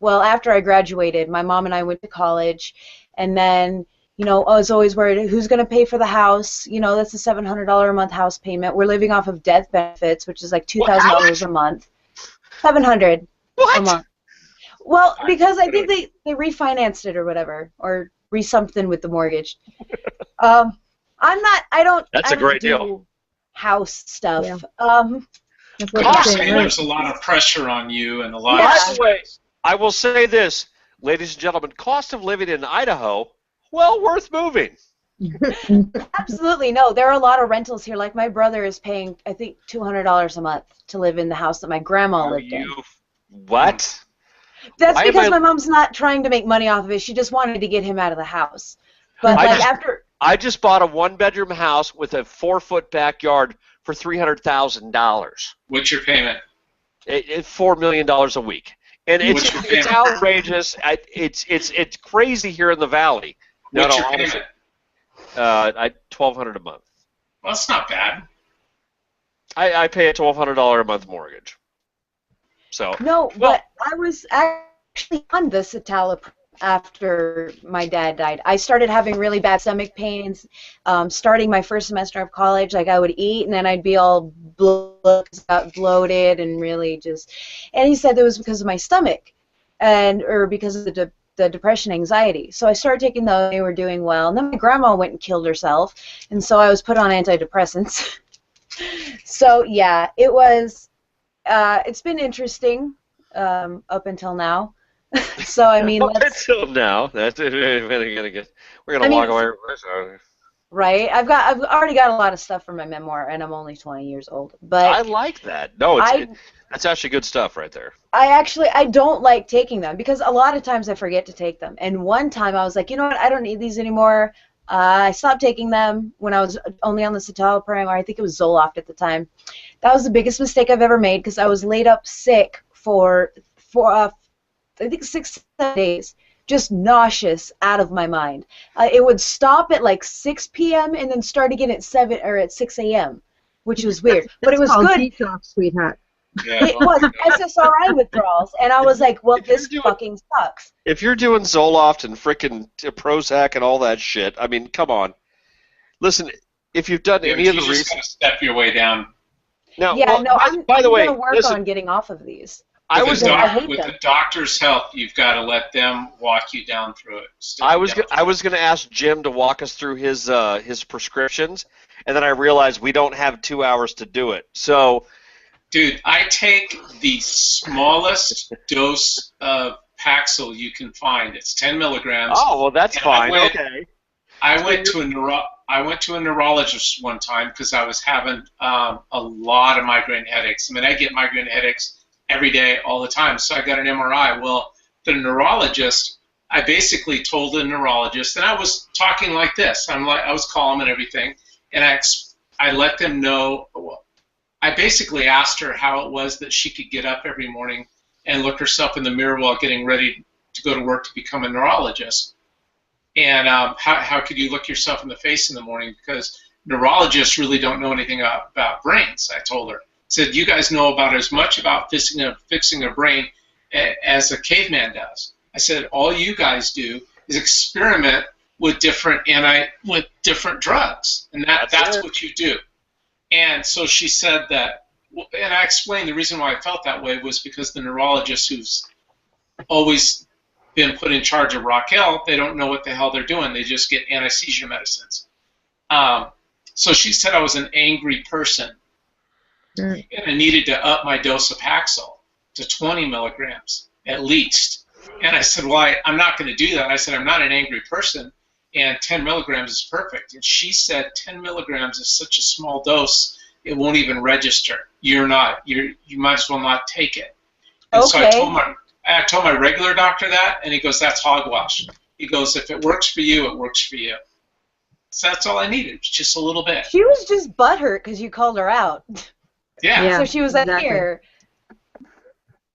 well, after I graduated, my mom and I went to college, and then, you know, I was always worried, who's going to pay for the house? You know, that's a $700 a month house payment. We're living off of death benefits, which is like $2,000 a month. $700 a month. Well, because I think they refinanced it or whatever, or something with the mortgage. I don't do house stuff. Yeah. There's a lot of pressure on you and a lot. By the way, I will say this, ladies and gentlemen: cost of living in Idaho, well worth moving. Absolutely no. There are a lot of rentals here. Like, my brother is paying, I think, $200 a month to live in the house that my grandma lived in. What? That's because my mom's not trying to make money off of it. She just wanted to get him out of the house. But I just bought a one-bedroom house with a 4-foot backyard for $300,000. What's your payment? It's $4 million a week, and it's outrageous. It's crazy here in the valley. What's your payment? $1,200 a month. Well, that's not bad. I pay a $1,200 a month mortgage. So but I was actually on the citalopram after my dad died. I started having really bad stomach pains, starting my first semester of college. Like, I would eat, and then I'd be all bloated and really just... And he said it was because of my stomach, or because of the depression, anxiety. So I started taking those. They were doing well. And then my grandma went and killed herself, and so I was put on antidepressants. So, yeah, it was... it's been interesting up until now. So, I mean, until now, we're gonna walk away. Right, I've already got a lot of stuff for my memoir, and I'm only 20 years old. But I like that. No, that's actually good stuff right there. I don't like taking them because a lot of times I forget to take them. And one time I was like, you know what, I don't need these anymore. I stopped taking them when I was only on the citalopram, or I think it was Zoloft at the time. That was the biggest mistake I've ever made because I was laid up sick for I think 6-7 days, just nauseous out of my mind. It would stop at like 6 p.m. and then start again at 6 a.m. which was weird. But it was called good. detox, sweetheart. Yeah. It was SSRI withdrawals, and I was like, well, this fucking sucks. If you're doing Zoloft and frickin' Prozac and all that shit, I mean, come on. Listen, if you've done any of the You just gotta step your way down. Now, Yeah, well, no, by the way, I'm gonna work listen, on getting off of these. I was I gonna, hate with them. the doctor's help, you've got to let them walk you down through it. I was gonna ask Jim to walk us through his prescriptions, and then I realized we don't have 2 hours to do it. So, dude, I take the smallest dose of Paxil you can find. It's 10 milligrams. oh well, that's And fine. Okay. I went to a neurologist one time because I was having a lot of migraine headaches. I mean, I get migraine headaches every day, all the time. So I got an MRI. Well, the neurologist, I basically told the neurologist, and I was talking like this. I was calm and everything, and I let them know. I basically asked her how it was that she could get up every morning and look herself in the mirror while getting ready to go to work to become a neurologist. And how could you look yourself in the face in the morning? Because neurologists really don't know anything about brains, I told her. I said, you guys know about as much about fixing a brain as a caveman does. I said, all you guys do is experiment with different drugs, and that's what you do. And so she said that, and I explained the reason why I felt that way was because the neurologist who's always been put in charge of Raquel, they don't know what the hell they're doing. They just get anesthesia medicines. So she said I was an angry person, and I needed to up my dose of Paxil to 20 milligrams at least. And I said, well, I'm not going to do that. I said, I'm not an angry person, and 10 milligrams is perfect. And she said 10 milligrams is such a small dose, it won't even register. You might as well not take it. And so I told my regular doctor that, and he goes, that's hogwash. He goes, if it works for you, it works for you. So that's all I needed, just a little bit. She was just butthurt because you called her out. Yeah. So she was like, exactly. here.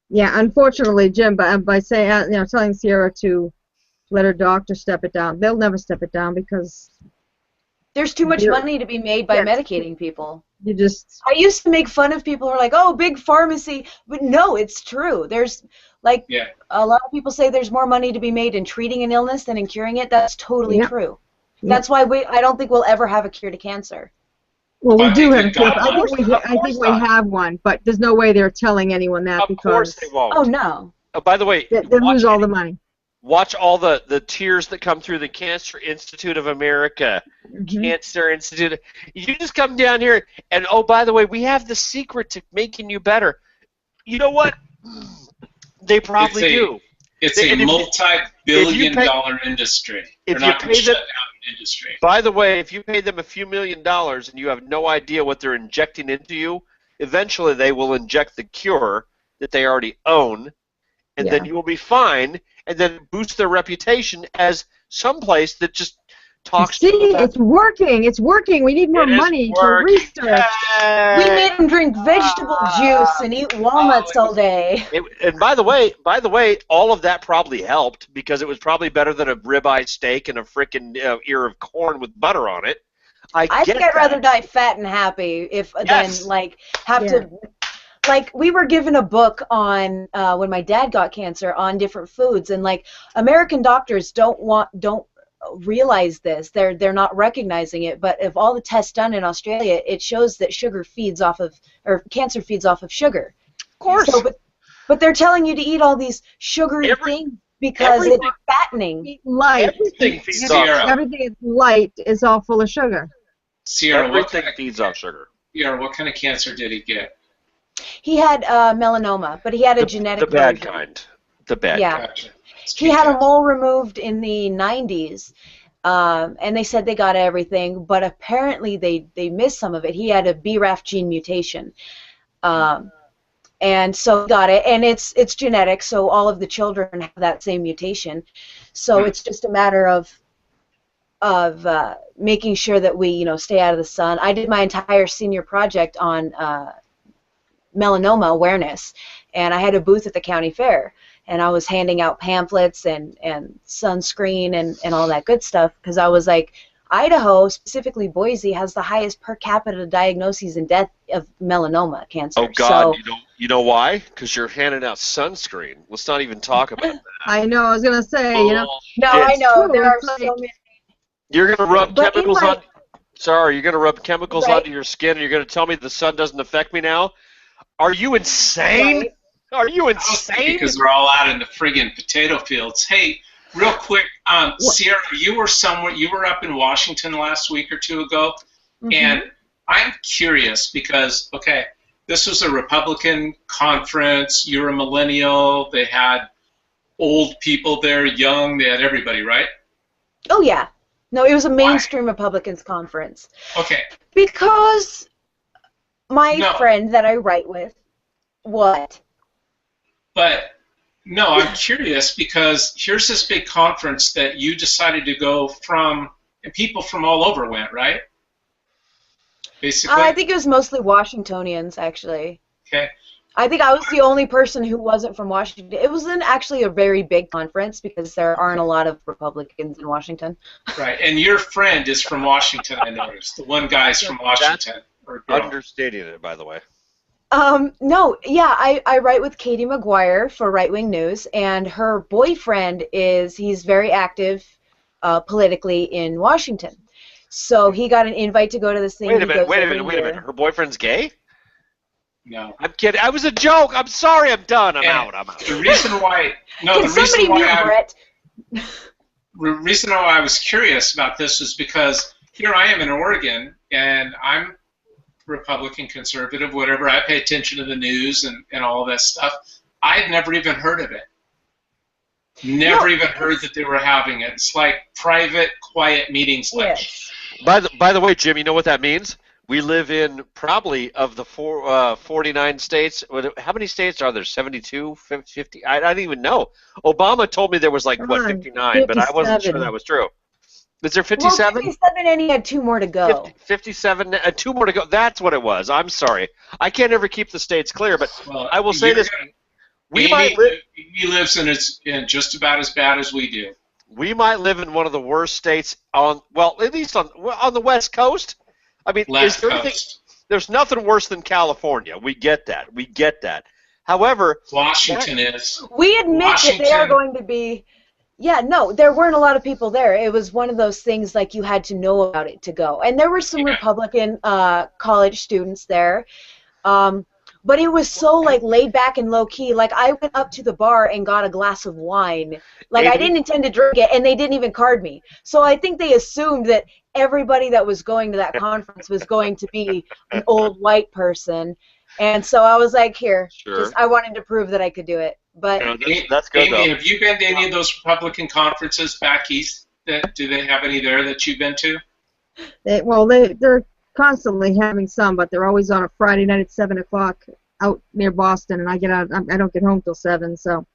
Yeah, unfortunately, Jim, by saying, telling Sierra to let her doctor step it down, they'll never step it down because There's too much money to be made by medicating people. I used to make fun of people who are like, oh, big pharmacy, but no, it's true. There's a lot of people say there's more money to be made in treating an illness than in curing it. That's totally true. That's why I don't think we'll ever have a cure to cancer. Well, we do have a cure. I think we have one, but there's no way they're telling anyone that Of course they won't. Oh, no. By the way, they lose all the money. Watch all the tears that come through the Cancer Institute of America. Cancer Institute. You just come down here and, oh, by the way, we have the secret to making you better. You know what? They probably do. It's a multi-billion-dollar industry. They're not going to shut down an industry. By the way, if you pay them a few $1 million and you have no idea what they're injecting into you, eventually they will inject the cure that they already own, and then you will be fine, and then boost their reputation as someplace that just talks to them. It's working. It's working. We need more money for research. We made them drink vegetable juice and eat walnuts all day. And by the way, all of that probably helped because it was probably better than a ribeye steak and a frickin' ear of corn with butter on it. I think I'd rather die fat and happy than have to. Like, we were given a book on when my dad got cancer on different foods, and like American doctors don't realize this. They're not recognizing it. But if all the tests done in Australia, it shows that cancer feeds off of sugar. Of course. So, but they're telling you to eat all these sugary things because it's fattening. Light. Everything feeds off. Everything is light is all full of sugar. Sierra, everything feeds off sugar. Sierra, what kind of cancer did he get? He had melanoma, but he had a genetic bad version. kind. The bad kind. Gotcha. He had a mole removed in the 90s, and they said they got everything, but apparently they missed some of it. He had a BRAF gene mutation, and so got it, and it's genetic, so all of the children have that same mutation. So it's just a matter of making sure that we stay out of the sun. I did my entire senior project on melanoma awareness, and I had a booth at the county fair, and I was handing out pamphlets and sunscreen and all that good stuff because I was like, Idaho, specifically Boise, has the highest per capita diagnoses and death of melanoma cancer. Oh God, So, you know why? Because you're handing out sunscreen. Let's not even talk about that. I know. I was gonna say, you know. no, Bullshit. I know True, there are it's like- so many. You're gonna rub But in chemicals my- on. Sorry, you're gonna rub chemicals Right. onto your skin, and you're gonna tell me the sun doesn't affect me now? Are you insane? Right. Are you Mostly insane? because we're all out in the friggin' potato fields. Hey, real quick, Sierra, you were somewhere. You were up in Washington last week or two ago, and I'm curious because this was a Republican conference. You're a millennial. They had old people there, young. They had everybody, right? Oh yeah, no, it was a mainstream Republicans conference. Okay. Because my No. friend that I write with, what? But no, I'm curious because here's this big conference that you decided to go from, and people from all over went, right? Basically. I think it was mostly Washingtonians, actually. Okay. I think I was the only person who wasn't from Washington. It wasn't actually a very big conference because there aren't a lot of Republicans in Washington. Right, and your friend is from Washington, I noticed. The one guy's from Washington. Or girl. Understating it, by the way. No, yeah, I write with Katie McGuire for Right Wing News, and her boyfriend he's very active politically in Washington. So he got an invite to go to this thing. Wait a minute. Her boyfriend's gay? No. I'm kidding. I was a joke. I'm sorry. I'm done. I'm out. The reason why, Can somebody mute Brett? The reason why I was curious about this is because here I am in Oregon, and I'm Republican, conservative, whatever. I pay attention to the news and all of that stuff. I had never even heard of it. Never even heard that they were having it. It's like private, quiet meetings. Yes. By the way, Jim, you know what that means? We live in probably of the 49 states. How many states are there? 72, 50? I don't even know. Obama told me there was like, 59, but I wasn't sure that was true. Is there 57? Well, 57 and he had 2 more to go. 57, 2 more to go. That's what it was. I'm sorry. I can't ever keep the states clear, but I will say this. He lives in just about as bad as we do. We might live in one of the worst states at least on the West Coast. I mean, there's nothing worse than California. We get that. However, Washington is. We admit that they are going to be. Yeah, no, there weren't a lot of people there. It was one of those things like you had to know about it to go. And there were some Republican college students there. But it was so like laid back and low key. Like I went up to the bar and got a glass of wine. Like I didn't intend to drink it, and they didn't even card me. So I think they assumed that everybody that was going to that conference was going to be an old white person. And so I was like, here, I wanted to prove that I could do it. But that's good, Amy, have you been to any of those Republican conferences back east? Do they have any there that you've been to? They're constantly having some, but they're always on a Friday night at 7 o'clock out near Boston, and I don't get home till 7. So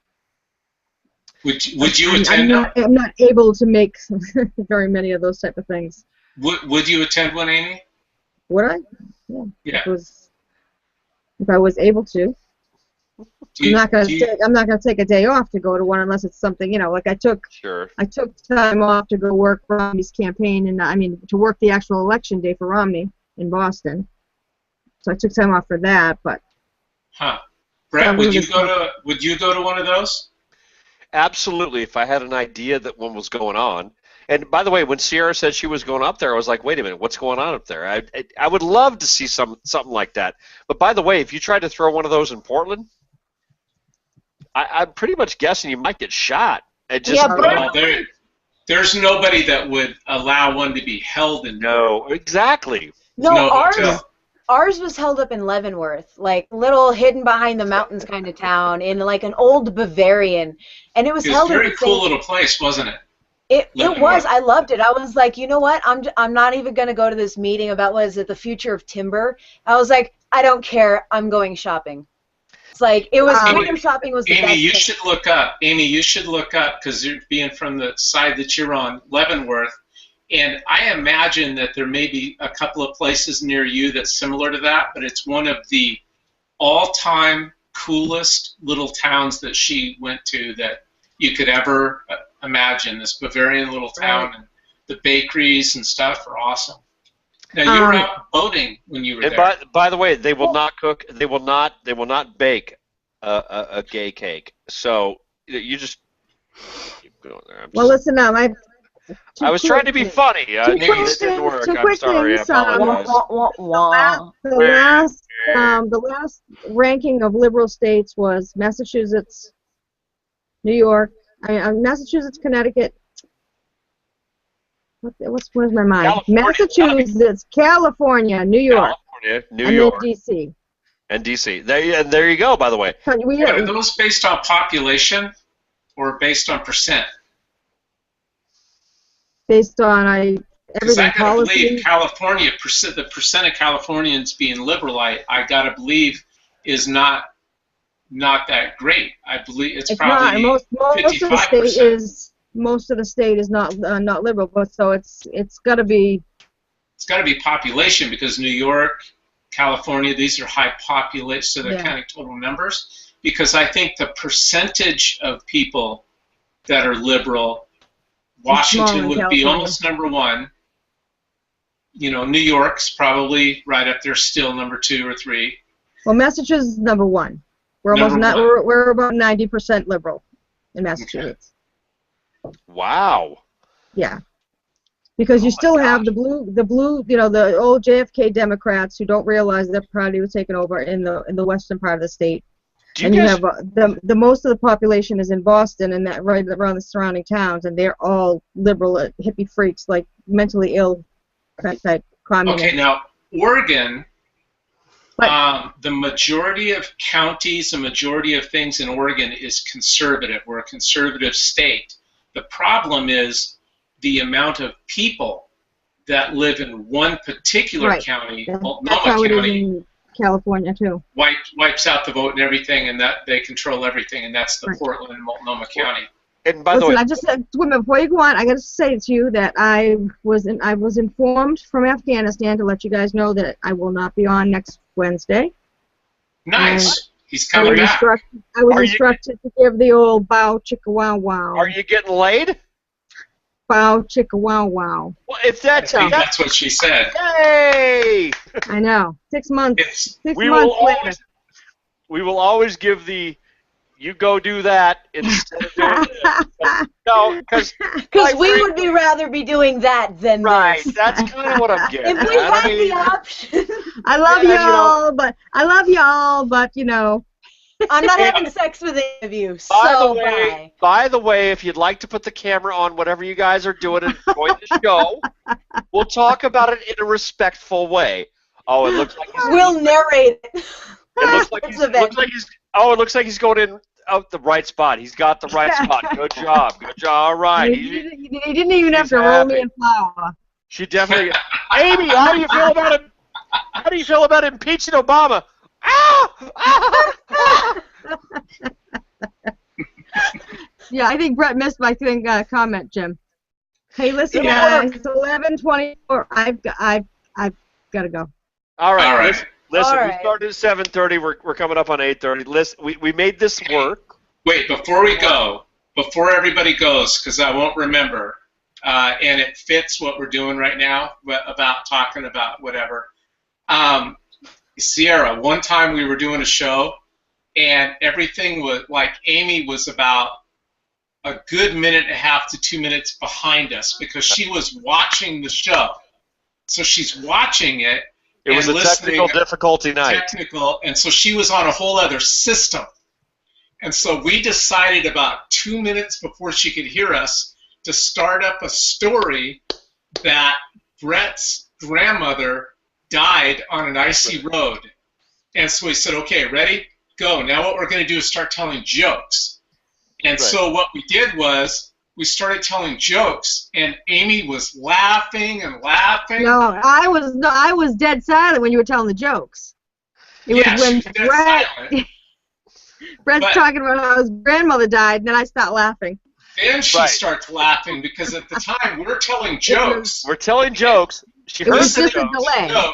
would you attend? I'm not able to make very many of those type of things. Would you attend one, Amy? Would I? Yeah. If I was able to. I'm not gonna take a day off to go to one unless it's something, like I took time off to go work Romney's campaign, and to work the actual election day for Romney in Boston. So I took time off for that, but. Brett, would you go to one of those? Absolutely, if I had an idea that one was going on. And by the way, when Sierra said she was going up there, I was like, wait a minute, what's going on up there? I would love to see something like that. But by the way, if you tried to throw one of those in Portland, I'm pretty much guessing you might get shot. There's nobody that would allow one to be held in. No, exactly. No, ours was held up in Leavenworth, like little hidden behind the mountains kind of town, in like an old Bavarian, and it was held. It was a very cool little place, wasn't it? It was. I loved it. I was like, you know what? I'm not even gonna go to this meeting about the future of timber. I was like, I don't care. I'm going shopping. It's like it was. Winter shopping was the best. Amy, you should look up. Amy, you should look up because you're being from the side that you're on, Leavenworth. And I imagine that there may be a couple of places near you that's similar to that, but it's one of the all-time coolest little towns that she went to that you could ever imagine, this Bavarian little town. And the bakeries and stuff are awesome. Now you were out voting when you were and there. by the way, they will not cook. They will not bake a gay cake. So you just keep going there. Well, listen now. I was trying to be funny. Maybe it didn't work. I'm sorry. I apologize. The last ranking of liberal states was Massachusetts, New York, Massachusetts, Connecticut. Where's my mind? California. Massachusetts, California, New York, New and York, then D.C. And D.C. There you go. By the way, Are those based on population or based on percent? Based on Because I everything gotta policy. believe California, the percent of Californians being liberal, I gotta believe is not that great. I believe it's probably not. Most of the state 55%. is not liberal, but so it's got to be. It's got to be population because New York, California, these are high population, so they're counting total numbers. Because I think the percentage of people that are liberal, Washington would be almost number one. You know, New York's probably right up there, still number 2 or 3. Well, Massachusetts is number 1. We're we're about 90% liberal in Massachusetts. Okay. wow. Yeah. Because you still have the blue, the old JFK Democrats who don't realize their party was taken over in the western part of the state. And you have the most of the population is in Boston and that right around the surrounding towns, and they're all liberal hippie freaks, like mentally ill type communists. Okay, now Oregon, the majority of counties, the majority of things in Oregon is conservative. We're a conservative state. The problem is the amount of people that live in one particular county, Multnomah County, California too. Wipes out the vote and everything, and that they control everything, and that's the Portland and Multnomah County. And by the way, I just said, before you go on, I got to say to you that I was informed from Afghanistan to let you guys know that I will not be on next Wednesday. Nice. He's coming back. I was instructed to give the old bow chicka wow wow. Are you getting laid? Bow chicka wow wow. Well, if that's that's what she said. Yay! I know. 6 months. We will always give the you go do that instead of doing this. No, because we would rather be doing that than right. this. That's kind of what I'm getting. If we had the option. I love y'all, but you know. I'm not having sex with any of you. By the way, if you'd like to put the camera on whatever you guys are doing and enjoy the show, we'll talk about it in a respectful way. Oh, it looks like we'll narrate it. It looks like he's going in out the right spot. He's got the right spot. Good job. All right. He didn't even have to roll me in flour. She definitely. Amy, how do you feel about him? How do you feel about impeaching Obama? Yeah, I think Brett missed my comment, Jim. Hey, listen, guys, it's 11:24. I've got to go. All right. Listen, All we started at 7:30. We're coming up on 8:30. Listen, we made this work. Wait, before we go, before everybody goes, because I won't remember, and it fits what we're doing right now about talking about whatever. Sierra, one time we were doing a show, and everything was like Amy was about a good minute and a half to 2 minutes behind us because she was watching the show. So she's watching it. It was a technical difficulty night. And so she was on a whole other system. And so we decided about 2 minutes before she could hear us to start up a story that Brett's grandmother died on an icy road. And so we said, okay, ready? Go. Now what we're going to do is start telling jokes. And so what we did was we started telling jokes, and Amy was laughing and laughing. No, I was dead silent when you were telling the jokes. It was when Brett's talking about how his grandmother died, and then I stopped laughing. Then she starts laughing because at the time we're telling jokes. We're telling jokes. She heard the just a delay.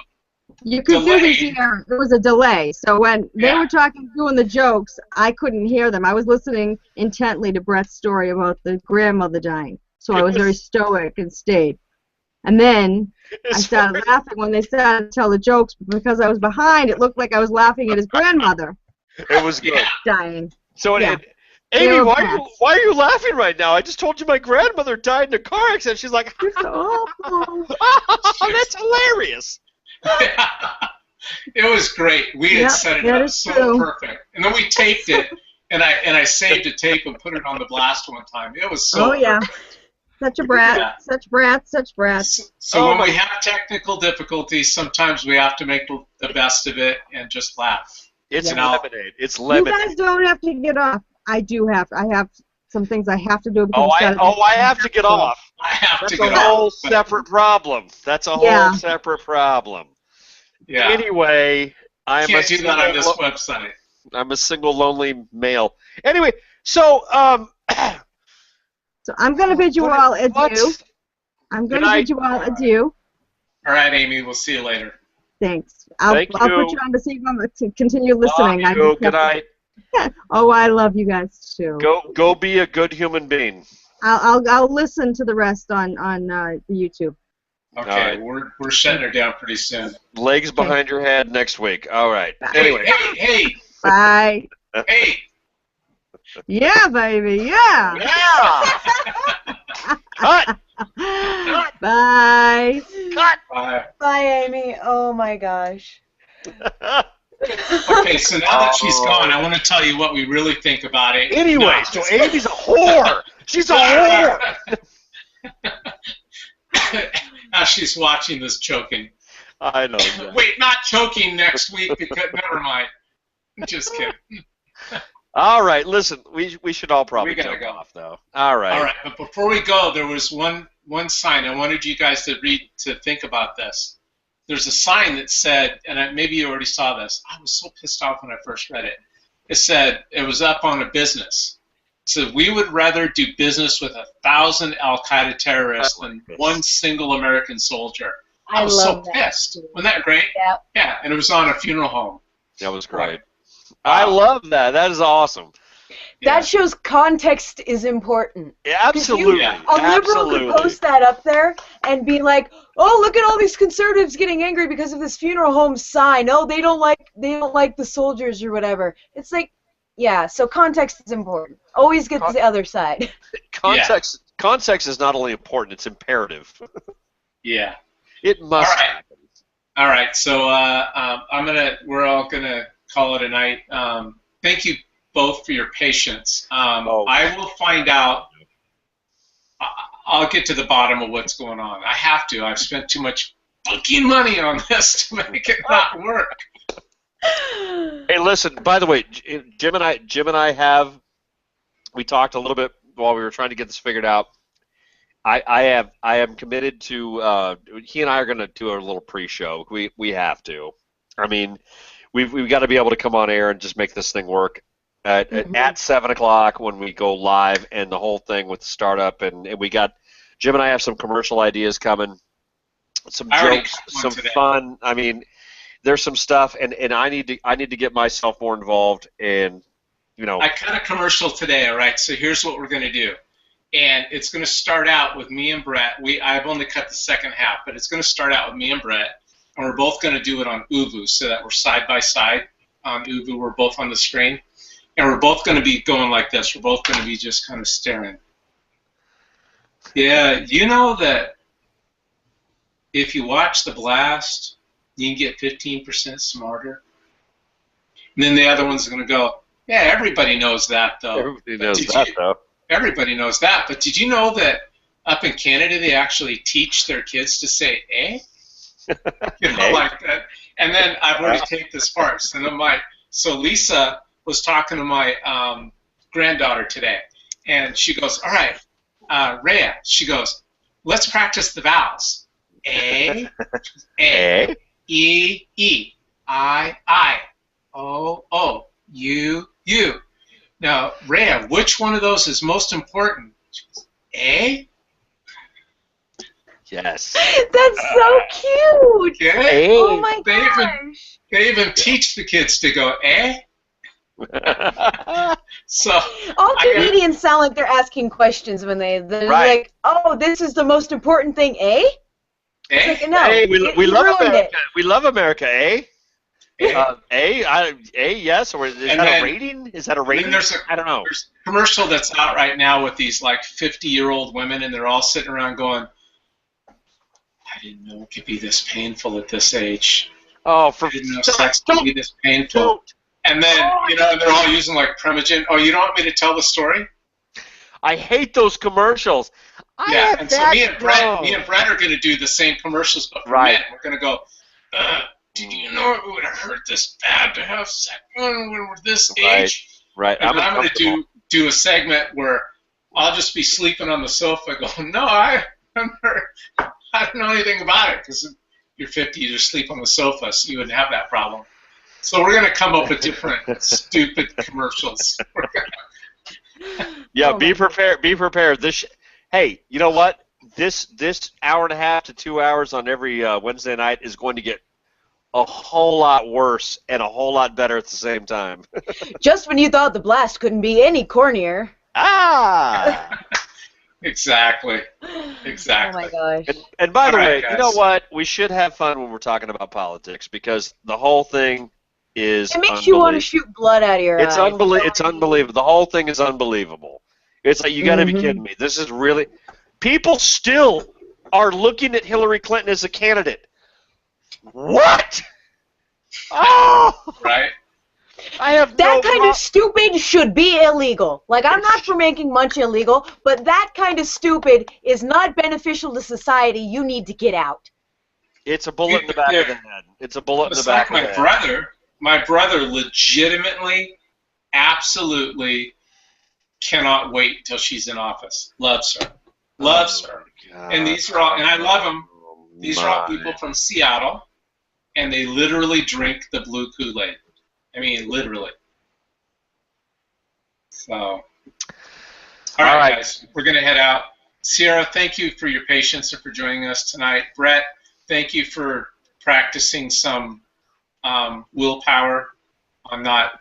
You could do this here. There was a delay. So when they were doing the jokes, I couldn't hear them. I was listening intently to Brett's story about the grandmother dying. So I was very stoic and stayed. And then I It's started laughing when they started to tell the jokes, but because I was behind, it looked like I was laughing at his grandmother It was good. dying. So, Yeah. Amy, were why are you laughing right now? I just told you my grandmother died in a car accident. She's like, It's awful. that's hilarious. It was great. We had Yep, set it that up is so true. perfect, and then we taped it, and I saved a tape and put it on the blast one time. It was so. Oh, yeah. Perfect. Such a brat. Yeah. Such brats. Such brats. So Oh when my- we have technical difficulties, sometimes we have to make the best of it and just laugh. It's You know? lemonade. It's You lemonade. guys don't have to get off. I do have. I have some things I have to do. Because I have to get off. I have That's to get a whole off. but- separate problem. That's a Yeah. whole separate problem. Yeah. Anyway, Can't do that on this website. I'm a single lonely male. Anyway, so So I'm going to bid you all adieu. what? I'm going Good to night. bid you all adieu. All right, Amy. We'll see you later. Thanks. I'll Thank put you. you on to see if I'm to continue listening. Love you. Good night. Oh, I love you guys too. Go be a good human being. I'll listen to the rest on the YouTube. Okay, All we're shutting her down pretty soon. Legs behind your head next week. All right. Bye. Anyway. Hey, Bye. hey. Yeah, baby. Yeah. Yeah. Cut. Bye. Cut. Bye. Bye, Amy. Oh my gosh. Okay, so now that she's gone, I want to tell you what we really think about it. Anyway, so Amy's a whore. She's a whore. Now she's watching this choking. I know. That. Wait, not choking next week because never mind. Just kidding. All right. Listen, we should all probably We gotta jump go. off though. All right. All right, but before we go, there was one sign I wanted you guys to think about this. There's a sign that said, and maybe you already saw this. I was so pissed off when I first read it. It said it was up on a business. It said we would rather do business with 1,000 Al Qaeda terrorists than one single American soldier. I was so love that. pissed. Wasn't that great? Yeah. Yeah, and it was on a funeral home. That was great. I love that. That is awesome. Yeah. That shows context is important. Yeah, absolutely. Yeah. A liberal Absolutely. could post that up there and be like, "Oh, look at all these conservatives getting angry because of this funeral home sign. Oh, they don't like the soldiers or whatever." It's like, yeah. So context is important. Always get the other side. Context is not only important; it's imperative. Yeah. It must All right. happen. All right, so we're all gonna call it a night. Thank you both for your patience. I will find out. I'll get to the bottom of what's going on. I have to. I've spent too much fucking money on this to make it not work. Hey, listen. By the way, Jim and I have. We talked a little bit while we were trying to get this figured out. I am committed to. He and I are going to do a little pre-show. We have to. I mean, we've got to be able to come on air and just make this thing work at 7 o'clock when we go live, and the whole thing with the startup, and we got Jim and I have some commercial ideas coming, some jokes, some fun. I mean, there's some stuff, and I need to get myself more involved, and I cut a commercial today. All right, so here's what we're going to do. And it's going to start out with me and Brett. I've only cut the second half, but it's going to start out with me and Brett, and we're both going to do it on Uvu so that we're side by side on Uvu. We're both on the screen, and we're both going to be going like this. We're both going to be just kind of staring. Yeah, you know that if you watch the blast, you can get 15% smarter. And then the other one's going to go, yeah, everybody knows that, though. Everybody knows that, though. Everybody knows that, but did you know that up in Canada they actually teach their kids to say "eh"? Like that. And then I've already taped this part. So Lisa was talking to my granddaughter today, and she goes, "All right, Rhea," she goes, "let's practice the vowels. A, A, E, E, I, O, U, U." Now, Rhea, which one of those is most important? A? Yes. That's so cute. Okay. Oh my gosh. They even teach the kids to go, eh? So all Canadians sound like they're asking questions when they're right. like, "Oh, this is the most important thing, eh?" Eh? Like, no, Hey, we you love ruined America. it. We love America, eh? Eh? Yes, or is And that then- a rating? Is that a And then rating? I don't know. there's a commercial that's out right now with these like 50-year-old women, and they're all sitting around going, "I didn't know it could be this painful at this age. Oh, I didn't know sex could be this painful." don't. And then, you know, they're all using like Primogen. Oh, you don't want me to tell the story? I hate those commercials. Yeah, and so me and Brett are going to do the same commercials, but for men. We're going to go, did you know it would have hurt this bad to have sex when we're this age? Right. And I'm going to do a segment where I'll just be sleeping on the sofa going, no, I don't know anything about it, because you're 50, you just sleep on the sofa, so you wouldn't have that problem. So we're going to come up with different stupid commercials. Yeah, be prepared. Be prepared. Hey, you know what? This hour and a half to 2 hours on every Wednesday night is going to get a whole lot worse and a whole lot better at the same time. Just when you thought the blast couldn't be any cornier. Ah! Exactly. Oh Exactly. my gosh. And by the way, guys. you know what? We should have fun when we're talking about politics, because the whole thing is It makes you want to shoot blood out of your eyes. It's unbelievable. The whole thing is unbelievable. It's like, you got to be kidding me. This is really... People still are looking at Hillary Clinton as a candidate. What? Oh! Right? I have That kind of stupid should be illegal. Like, I'm not for making munch illegal, but that kind of stupid is not beneficial to society. You need to get out. It's a bullet in the back of the head. It's a bullet in the back of the head. My brother legitimately, absolutely cannot wait till she's in office. Loves her. Loves her. God. And these are all, and I love them. These are all people from Seattle, and they literally drink the blue Kool-Aid. I mean, literally. So, all right, guys, we're going to head out. Sierra, thank you for your patience and for joining us tonight. Brett, thank you for practicing some willpower. I'm not.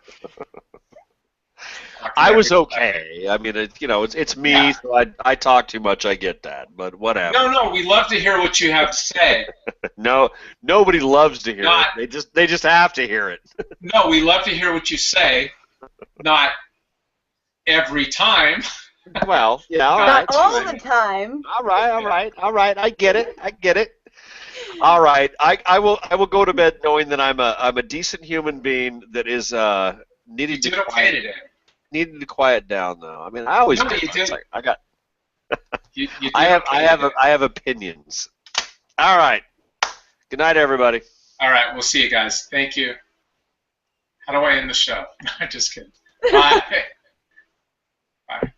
I was okay. I mean, it's me. Yeah. So I talk too much. I get that, but whatever. No, we love to hear what you have to say. No, nobody loves to hear it. They just have to hear it. No, we love to hear what you say. Not every time. Well, yeah, all right. Not all the time. All right. I get it. All right. I will go to bed knowing that I'm a decent human being that is needing to quiet down, though. I mean, I always do. I got. I have opinions. All right. Good night, everybody. All right. We'll see you guys. Thank you. How do I end the show? Just kidding. Bye. Bye.